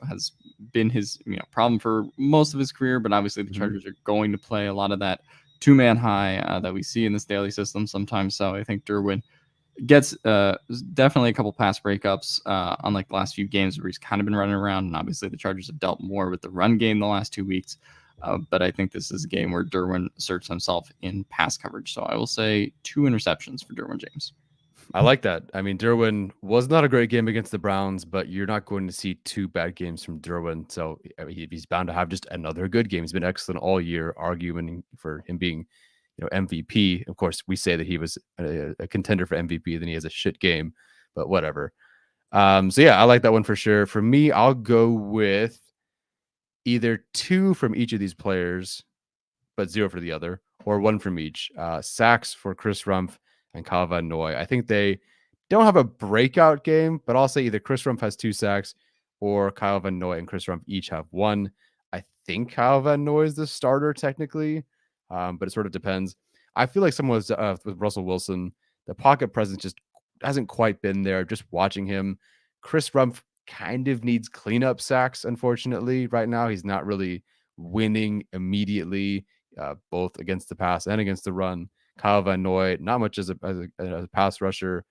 has been his problem for most of his career. But obviously the Chargers are going to play a lot of that 2-man high that we see in this daily system sometimes. So I think Derwin gets definitely a couple pass breakups, unlike the last few games where he's kind of been running around. And obviously the Chargers have dealt more with the run game the last 2 weeks. But I think this is a game where Derwin asserts himself in pass coverage. So I will say 2 interceptions for Derwin James. I like that. I mean, Derwin was not a great game against the Browns, but you're not going to see 2 bad games from Derwin. So he's bound to have just another good game. He's been excellent all year, arguing for him being MVP. Of course, we say that he was a contender for MVP, then he has a shit game, but whatever. So yeah, I like that one for sure. For me, I'll go with either 2 from each of these players, but 0 for the other, or 1 from each. Sacks for Chris Rumph and Kyle Van Noy. I think they don't have a breakout game, but I'll say either Chris Rumph has 2 sacks or Kyle Van Noy and Chris Rumph each have 1. I think Kyle Van Noy is the starter technically, but it sort of depends. I feel like someone was with Russell Wilson, the pocket presence just hasn't quite been there. Just watching him, Chris Rumph kind of needs cleanup sacks, unfortunately. Right now, he's not really winning immediately, both against the pass and against the run. Kyle Van Noy, not much as a pass rusher,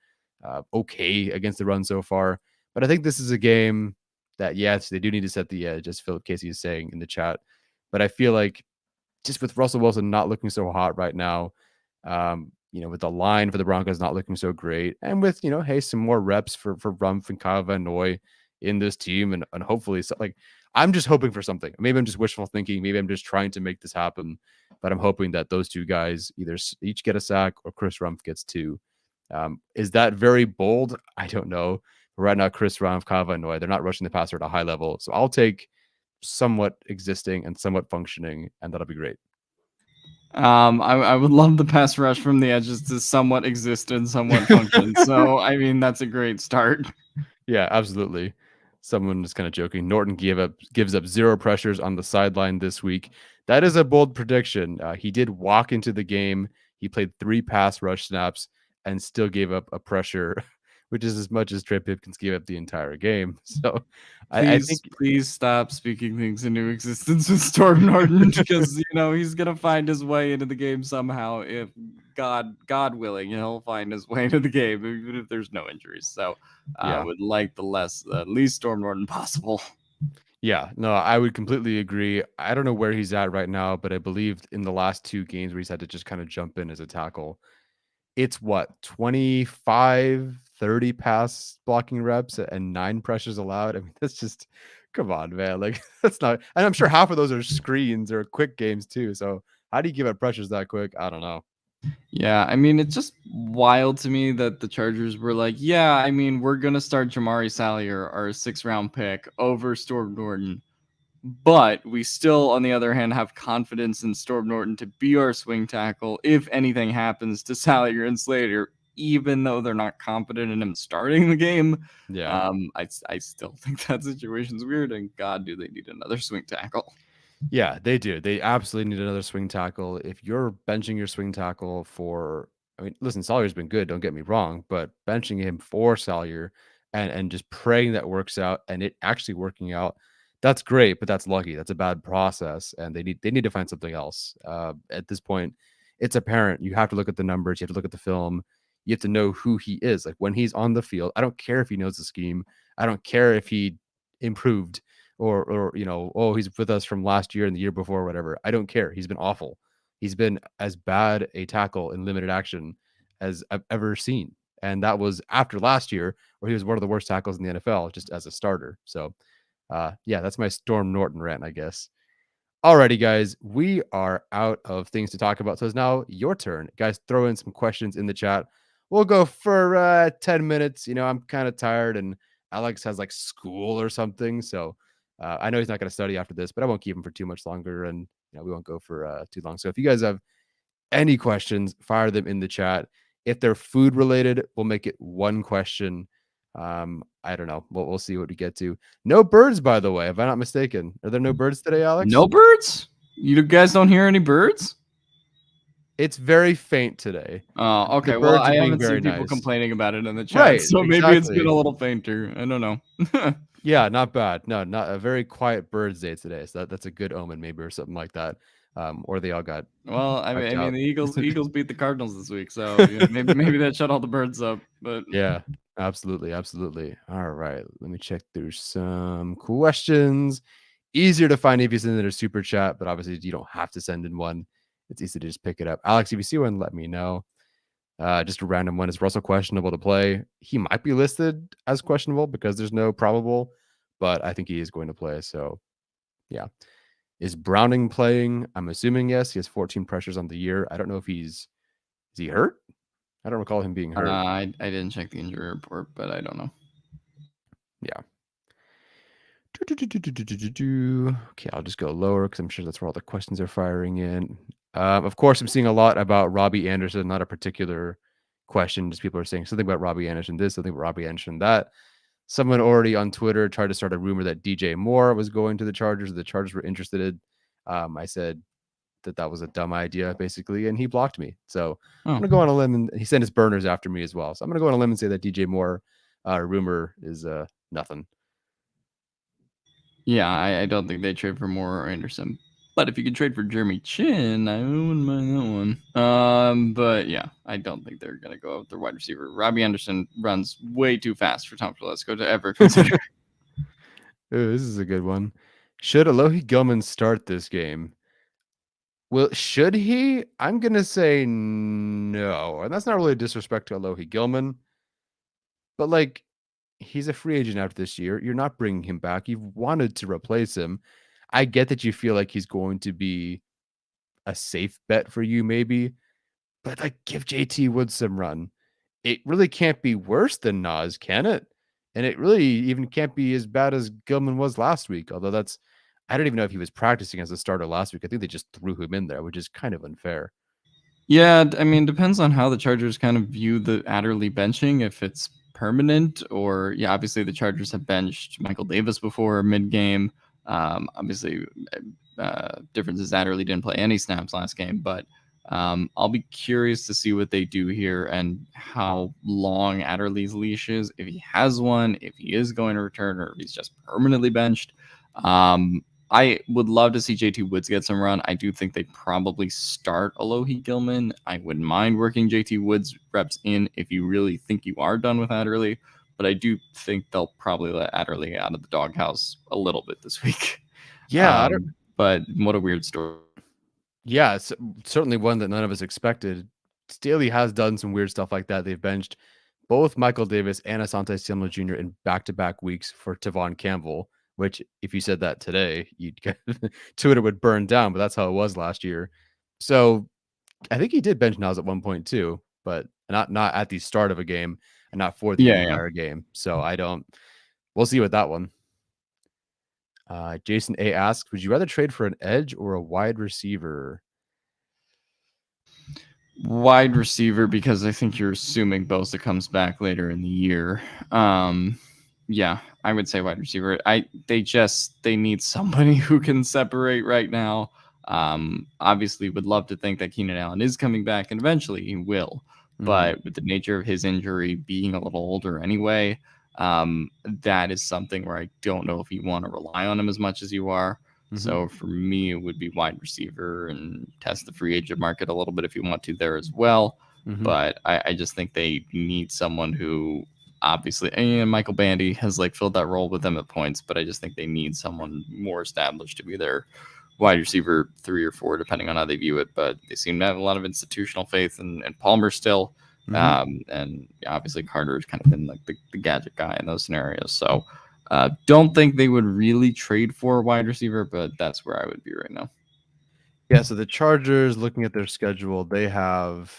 okay against the run so far. But I think this is a game that, yes, they do need to set the edge, as Philip Casey is saying in the chat. But I feel like just with Russell Wilson not looking so hot right now, with the line for the Broncos not looking so great, and with, hey, some more reps for Rumph and Kyle Van Noy in this team, and hopefully, I'm just hoping for something. Maybe I'm just wishful thinking. Maybe I'm just trying to make this happen, but I'm hoping that those 2 guys either each get a sack or Chris Rumph gets 2. Is that very bold? I don't know. But right now, Chris Rumph, Kyle Van Noy, they're not rushing the passer at a high level. So I'll take somewhat existing and somewhat functioning, and that'll be great. I would love the pass rush from the edges to somewhat exist and somewhat function. So, I mean, that's a great start. Yeah, absolutely. Someone is kind of joking. Norton gives up 0 pressures on the sideline this week. That is a bold prediction. He did walk into the game. He played 3 pass rush snaps and still gave up a pressure which is as much as Trey Pipkins gave up the entire game. So I think Please stop speaking things into existence with Storm Norton because he's gonna find his way into the game somehow. If God willing, he'll find his way into the game even if there's no injuries. So I would like the least Storm Norton possible. Yeah, no, I would completely agree. I don't know where he's at right now, but I believe in the last 2 games where he's had to just kind of jump in as a tackle, it's what, 25, 30 pass blocking reps and 9 pressures allowed. I mean, that's just, come on, man. Like, that's not, and I'm sure half of those are screens or quick games too. So how do you give up pressures that quick? I don't know. Yeah, I mean, it's just wild to me that the Chargers were like, yeah, I mean, we're going to start Jamari Salyer, our 6th-round pick, over Storm Norton. But we still, on the other hand, have confidence in Storm Norton to be our swing tackle if anything happens to Salyer and Slater, even though they're not confident in him starting the game. Yeah. I still think that situation's weird, and God, do they need another swing tackle. Yeah, they do. They absolutely need another swing tackle. If you're benching your swing tackle I mean, listen, Salyer's been good, don't get me wrong, but benching him for Salyer and just praying that works out and it actually working out, that's great, but that's lucky. That's a bad process, and they need to find something else. At this point, it's apparent. You have to look at the numbers. You have to look at the film. You have to know who he is. Like when he's on the field, I don't care if he knows the scheme. I don't care if he improved or oh, he's with us from last year and the year before, whatever. I don't care. He's been awful. He's been as bad a tackle in limited action as I've ever seen. And that was after last year where he was one of the worst tackles in the NFL just as a starter. So yeah, that's my Storm Norton rant, I guess. Alrighty, guys, we are out of things to talk about. So it's now your turn. Guys, throw in some questions in the chat. We'll go for 10 minutes. I'm kind of tired and Alex has like school or something. So I know he's not going to study after this, but I won't keep him for too much longer. And we won't go for too long. So if you guys have any questions, fire them in the chat. If they're food related, we'll make it one question. I don't know. We'll see what we get to. No birds, by the way, if I'm not mistaken. Are there no birds today, Alex? No birds? You guys don't hear any birds? It's very faint today. Oh, okay. Well, I haven't seen people complaining about it in the chat, right, so exactly. Maybe it's been a little fainter. I don't know. Yeah, not bad. No, not a very quiet birds day today. So that's a good omen, maybe, or something like that. Or they all got. Well, I mean, the Eagles beat the Cardinals this week, so maybe that shut all the birds up. But yeah, absolutely. All right, let me check through some questions. Easier to find if you send in a super chat, but obviously you don't have to send in one. It's easy to just pick it up. Alex, if you see one, let me know. Just a random one. Is Russell questionable to play? He might be listed as questionable because there's no probable, but I think he is going to play. So, yeah. Is Browning playing? I'm assuming yes. He has 14 pressures on the year. I don't know if is he hurt? I don't recall him being hurt. I didn't check the injury report, but I don't know. Yeah. Okay, I'll just go lower because I'm sure that's where all the questions are firing in. Of course, I'm seeing a lot about Robbie Anderson, not a particular question. Just people are saying something about Robbie Anderson this, something about Robbie Anderson that. Someone already on Twitter tried to start a rumor that DJ Moore was going to the Chargers. The Chargers were interested in. I said that was a dumb idea, basically, and he blocked me. So I'm going to go on a limb, and he sent his burners after me as well. So I'm going to go on a limb and say that DJ Moore rumor is nothing. Yeah, I don't think they trade for Moore or Anderson. But if you could trade for Jeremy Chin, I wouldn't mind that one. But yeah, I don't think they're going to go with their wide receiver. Robbie Anderson runs way too fast for Tom Telesco to ever consider. Ooh, this is a good one. Should Alohi Gilman start this game? Well, should he? I'm going to say no. And that's not really a disrespect to Alohi Gilman. But like, he's a free agent after this year. You're not bringing him back. You've wanted to replace him. I get that you feel like he's going to be a safe bet for you, maybe, but like give JT Woods some run. It really can't be worse than Nas, can it? And it really even can't be as bad as Gilman was last week. Although I don't even know if he was practicing as a starter last week. I think they just threw him in there, which is kind of unfair. Yeah, I mean, depends on how the Chargers kind of view the Adderley benching. If it's permanent or, yeah, obviously the Chargers have benched Michael Davis before mid-game. Obviously, difference is Adderley didn't play any snaps last game, but I'll be curious to see what they do here and how long Adderley's leash is, if he has one, if he is going to return, or if he's just permanently benched. I would love to see JT Woods get some run. I do think they probably start Alohi Gilman. I wouldn't mind working JT Woods reps in if you really think you are done with Adderley, but I do think they'll probably let Adderley out of the doghouse a little bit this week. Yeah, But what a weird story. Yeah, it's certainly one that none of us expected. Staley has done some weird stuff like that. They've benched both Michael Davis and Asante Samuel Jr. in back-to-back weeks for Tavon Campbell, which if you said that today, you'd get Twitter would burn down, but that's how it was last year. So I think he did bench Nas at one point too, but not at the start of a game and not for the entire game. So we'll see with that one. Jason A asks, would you rather trade for an edge or a wide receiver? Wide receiver, because I think you're assuming Bosa comes back later in the year. Yeah, I would say wide receiver. They need somebody who can separate right now. Obviously would love to think that Keenan Allen is coming back, and eventually he will. But with the nature of his injury being a little older anyway, that is something where I don't know if you want to rely on him as much as you are. So for me, it would be wide receiver and test the free agent market a little bit if you want to there as well. But I just think they need someone who obviously, and Michael Bandy has like filled that role with them at points, but I just think they need someone more established to be their wide receiver 3 or 4, depending on how they view it. But they seem to have a lot of institutional faith in Palmer still. And obviously Carter has kind of been like the gadget guy in those scenarios. So don't think they would really trade for a wide receiver, but that's where I would be right now. Yeah, so the Chargers, looking at their schedule, they have,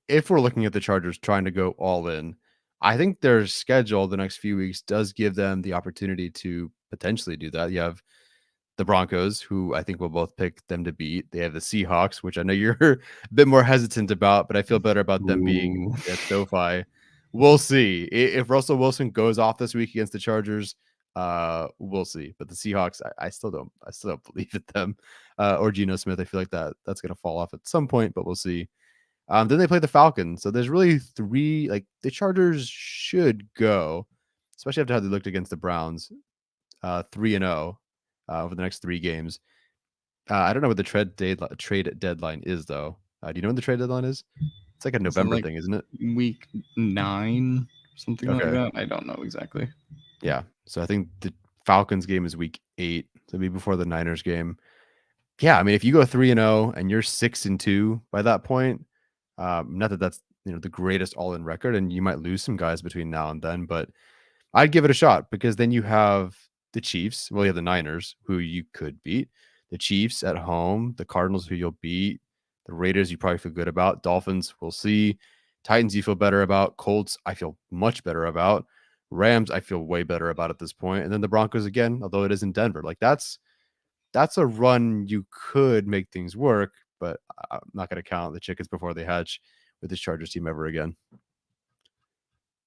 if we're looking at the Chargers trying to go all in, I think their schedule the next few weeks does give them the opportunity to potentially do that. You have the Broncos, who I think we'll both pick them to beat. They have the Seahawks, which I know you're a bit more hesitant about, but I feel better about them being at SoFi. We'll see. If Russell Wilson goes off this week against the Chargers, we'll see. But the Seahawks, I still don't believe in them. Or Geno Smith. I feel like that's gonna fall off at some point, but we'll see. Then they play the Falcons. So there's really 3, like the Chargers should go, especially after how they looked against the Browns, 3-0 over the next 3 games. I don't know what the trade deadline is though. Do you know when the trade deadline is? It's like a November thing, isn't it? Week 9, something like that. I don't know exactly. Yeah. So I think the Falcons game is week 8. So maybe before the Niners game. Yeah, I mean, if you go 3-0 and you're 6-2 by that point, not that that's the greatest all-in record, and you might lose some guys between now and then, but I'd give it a shot because then you have the Chiefs. Well, you have the Niners, who you could beat. The Chiefs at home, the Cardinals, who you'll beat. The Raiders, you probably feel good about. Dolphins, we'll see. Titans, you feel better about. Colts, I feel much better about. Rams, I feel way better about at this point. And then the Broncos again, although it is in Denver. Like that's a run you could make things work, but I'm not going to count the chickens before they hatch with this Chargers team ever again.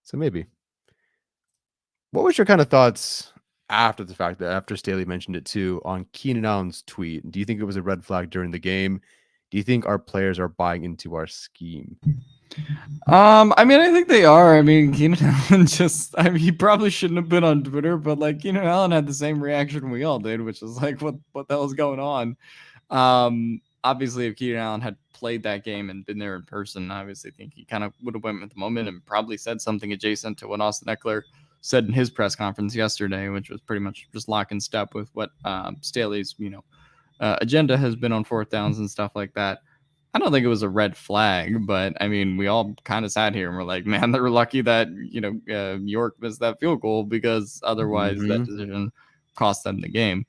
So maybe. What was your kind of thoughts after the fact that after Staley mentioned it too on Keenan Allen's tweet? Do you think it was a red flag during the game? Do you think our players are buying into our scheme? I mean, I think they are. I mean, Keenan Allen he probably shouldn't have been on Twitter, but like Keenan Allen had the same reaction we all did, which is like, what the hell is going on? Obviously, if Keenan Allen had played that game and been there in person, I obviously think he kind of would have went with the moment and probably said something adjacent to what Austin Eckler said in his press conference yesterday, which was pretty much just lock and step with what Staley's, agenda has been on 4th downs and stuff like that. I don't think it was a red flag, but I mean, we all kind of sat here and we're like, man, they were lucky that, York missed that field goal because otherwise that decision cost them the game.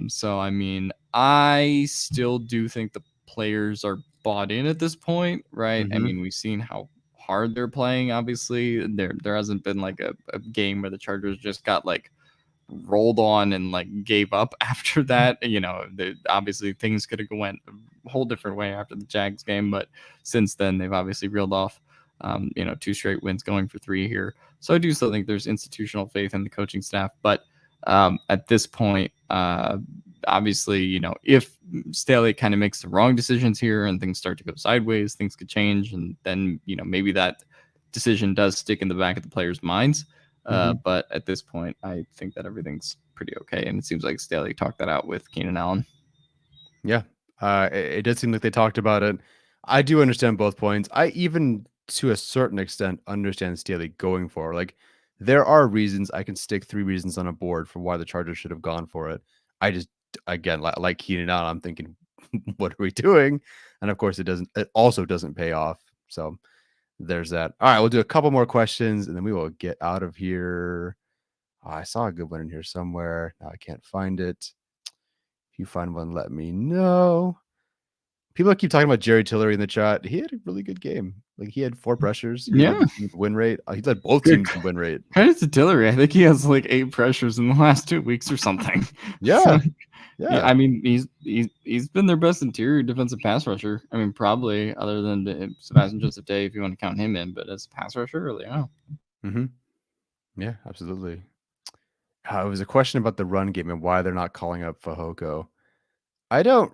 So, I mean, I still do think the players are bought in at this point, right? I mean, we've seen how hard they're playing. Obviously, there hasn't been like a game where the Chargers just got like rolled on and like gave up after that. Obviously things could have went a whole different way after the Jags game, but since then they've obviously reeled off 2 straight wins, going for 3 here. So I do still think there's institutional faith in the coaching staff, but at this point, obviously, if Staley kind of makes the wrong decisions here and things start to go sideways, things could change. And then, maybe that decision does stick in the back of the players' minds. But at this point, I think that everything's pretty okay. And it seems like Staley talked that out with Keenan Allen. Yeah. It did seem like they talked about it. I do understand both points. I even, to a certain extent, understand Staley going for it. Like, there are reasons. I can stick 3 reasons on a board for why the Chargers should have gone for it. I just, again, like Keenan Allen, I'm thinking, what are we doing? And of course, it also doesn't pay off. So there's that. All right, we'll do a couple more questions and then we will get out of here. Oh, I saw a good one in here somewhere. Now I can't find it. If you find one, let me know. People keep talking about Jerry Tillery in the chat. He had a really good game. Like, he had 4 pressures. He led the team in win rate. He led both teams in win rate. Credit to Tillery. I think he has like 8 pressures in the last 2 weeks or something. Yeah. So, yeah. I mean, he's been their best interior defensive pass rusher. I mean, probably other than Sebastian Joseph Day, if you want to count him in, but as a pass rusher, really, I don't know. Yeah, absolutely. It was a question about the run game and why they're not calling up Fehoko. I don't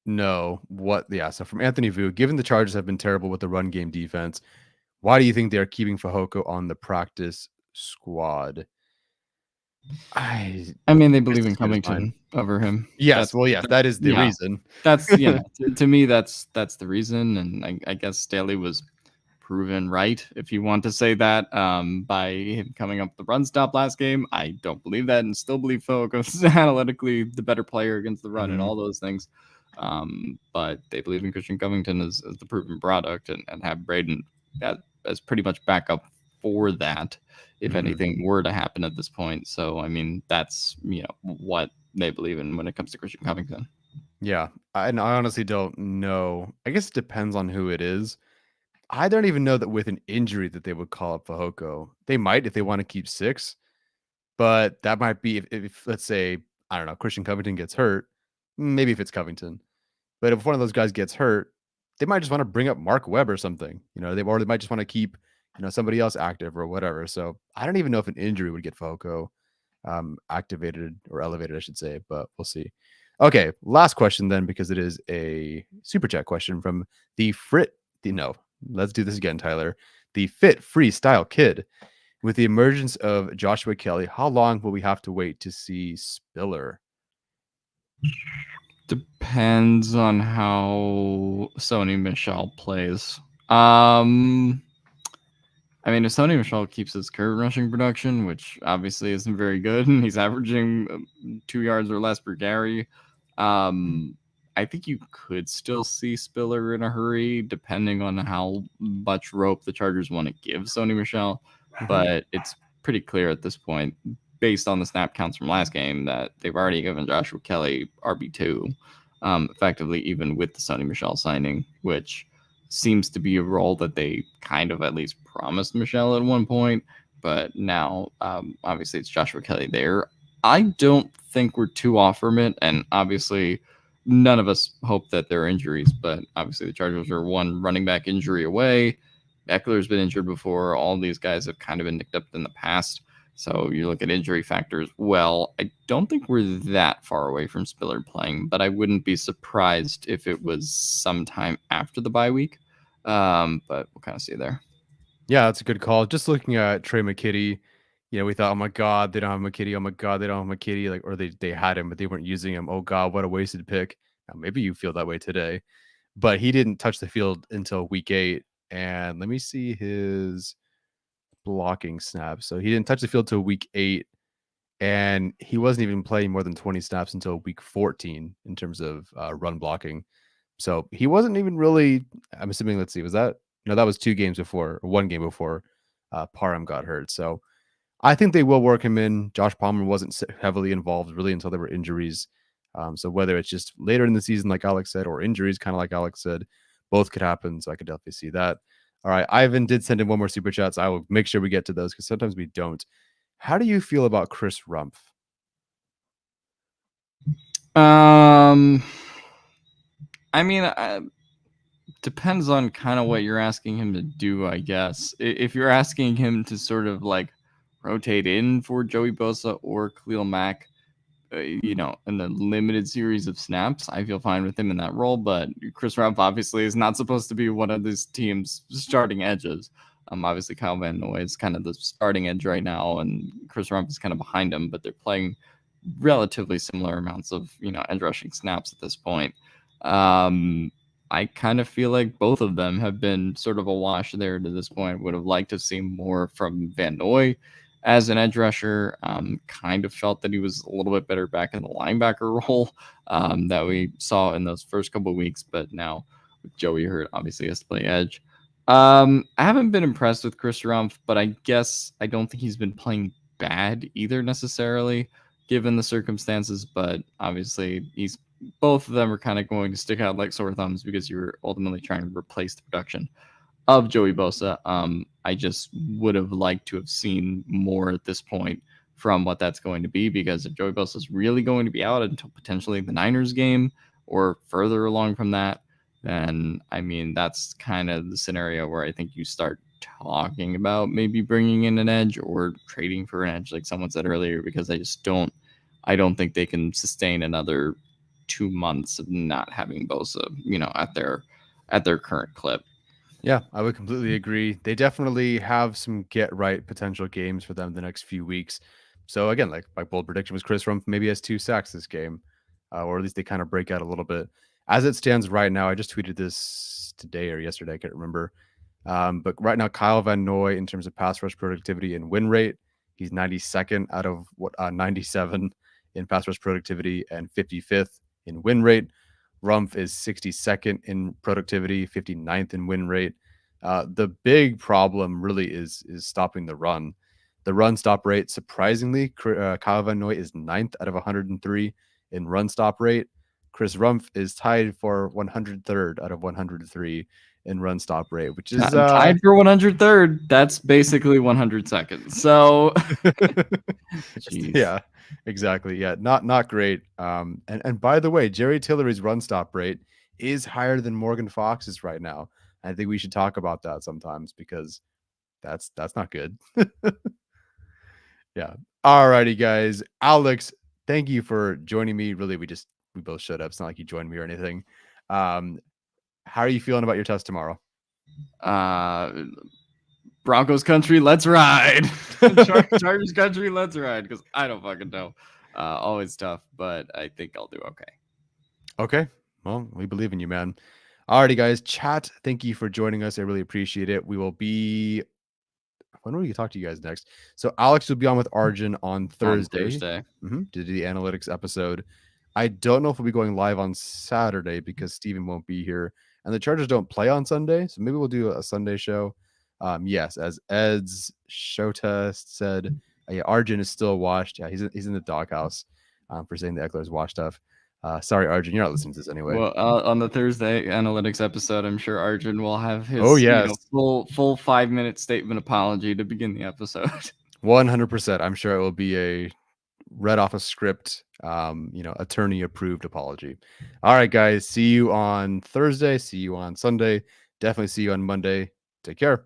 know what. Yeah, so from Anthony Vu, given the Chargers have been terrible with the run game defense, why do you think they're keeping Fehoko on the practice squad? I mean, they believe in Covington over him. Yes, that is the reason. That's to me, that's the reason, and I guess Staley was proven right, if you want to say that, by him coming up the run stop last game. I don't believe that, and still believe Fehoko is analytically the better player against the run and all those things. But they believe in Christian Covington as the proven product, and have Braden as pretty much backup for that if anything were to happen at this point. So I mean, that's what they believe in when it comes to Christian Covington. Yeah, I honestly don't know. I guess it depends on who it is. I don't even know that with an injury that they would call up Fehoko. They might if they want to keep 6, but that might be if let's say, I don't know, Christian Covington gets hurt. Maybe if it's Covington, but if one of those guys gets hurt, they might just want to bring up Mark Webb or something. They might just want to keep somebody else active or whatever. So I don't even know if an injury would get Fehoko activated or elevated, I should say, but we'll see. Okay, last question then, because it is a super chat question from let's do this again, Tyler. The Fit Freestyle Kid. With the emergence of Joshua Kelly, how long will we have to wait to see Spiller? Depends on how Sony Michel plays. I mean, if Sony Michel keeps his current rushing production, which obviously isn't very good, and he's averaging 2 yards or less per carry, I think you could still see Spiller in a hurry, depending on how much rope the Chargers want to give Sony Michel. But it's pretty clear at this point, based on the snap counts from last game, that they've already given Joshua Kelly RB2, effectively, even with the Sony Michel signing, which seems to be a role that they kind of at least promised Michel at one point. But now, obviously, it's Joshua Kelly there. I don't think we're too off from it, and obviously none of us hope that there are injuries, but obviously the Chargers are one running back injury away. Eckler's been injured before. All these guys have kind of been nicked up in the past. So you look at injury factors. Well, I don't think we're that far away from Spiller playing, but I wouldn't be surprised if it was sometime after the bye week. But we'll kind of see there. Yeah, that's a good call. Just looking at Trey McKitty, we thought, oh my God, they don't have McKitty. Oh my God, they don't have McKitty. Like, or they had him, but they weren't using him. Oh God, what a wasted pick. Now, maybe you feel that way today, but he didn't touch the field until week 8. And let me see his blocking snaps. So he didn't touch the field till week 8, and he wasn't even playing more than 20 snaps until week 14 in terms of run blocking. So he wasn't even really, I'm assuming, let's see, was that? No, that was 2 games before, or 1 game before Parham got hurt. So I think they will work him in. Josh Palmer wasn't heavily involved really until there were injuries. So whether it's just later in the season, like Alex said, or injuries, kind of like Alex said, both could happen. So I could definitely see that. All right, Ivan did send in one more super chat, so I will make sure we get to those because sometimes we don't. How do you feel about Chris Rumph? I mean, depends on kind of what you're asking him to do, I guess. If you're asking him to sort of like rotate in for Joey Bosa or Khalil Mack, in the limited series of snaps, I feel fine with him in that role. But Chris Rumph obviously is not supposed to be one of this team's starting edges. Obviously, Kyle Van Noy is kind of the starting edge right now, and Chris Rumph is kind of behind him, but they're playing relatively similar amounts of, edge rushing snaps at this point. I kind of feel like both of them have been sort of a wash there to this point. Would have liked to see more from Van Noy as an edge rusher. Kind of felt that he was a little bit better back in the linebacker role that we saw in those first couple of weeks, but now with Joey Hurt obviously has to play edge. I haven't been impressed with Chris Rumph, but I guess I don't think he's been playing bad either necessarily, given the circumstances. But obviously, both of them are kind of going to stick out like sore thumbs because you're ultimately trying to replace the production of Joey Bosa. I just would have liked to have seen more at this point from what that's going to be, because if Joey Bosa is really going to be out until potentially the Niners game or further along from that, then that's kind of the scenario where I think you start talking about maybe bringing in an edge or trading for an edge, like someone said earlier, because I don't think they can sustain another 2 months of not having Bosa, at their current clip. Yeah, I would completely agree. They definitely have some get right potential games for them the next few weeks. So again, like my bold prediction was Chris Rumph maybe has 2 sacks this game, or at least they kind of break out a little bit. As it stands right now, I just tweeted this today or yesterday, I can't remember. But right now, Kyle Van Noy, in terms of pass rush productivity and win rate, he's 92nd out of 97 in pass rush productivity and 55th in win rate. Rumph is 62nd in productivity, 59th in win rate. The big problem really is stopping the run. The run stop rate, surprisingly, Kyle Van Noy is 9th out of 103 in run stop rate. Chris Rumph is tied for 103rd out of 103 in run stop rate, which is tied for 103rd. That's basically 100 seconds. So, yeah, exactly. Yeah, not great. And by the way, Jerry Tillery's run stop rate is higher than Morgan Fox's right now. I think we should talk about that sometimes, because that's not good. Yeah. Alrighty, guys. Alex, thank you for joining me. Really, we both showed up. It's not like you joined me or anything. How are you feeling about your test tomorrow? Broncos country, let's ride. Chargers country, let's ride. Because I don't fucking know. Always tough, but I think I'll do okay. Okay. Well, we believe in you, man. Alrighty, guys. Chat, thank you for joining us. I really appreciate it. We will be... When will we talk to you guys next? So Alex will be on with Arjun on Thursday. To do the analytics episode. I don't know if we'll be going live on Saturday because Steven won't be here. And the Chargers don't play on Sunday. So maybe we'll do a Sunday show. Yes, as Ed's show test said, Arjun is still washed. Yeah, he's in the doghouse for saying the Eckler is washed up. Sorry, Arjun, you're not listening to this anyway. Well, on the Thursday analytics episode, I'm sure Arjun will have his full 5-minute statement apology to begin the episode. 100%. I'm sure it will be a read off a script, attorney approved apology. All right, guys. See you on Thursday. See you on Sunday. Definitely see you on Monday. Take care.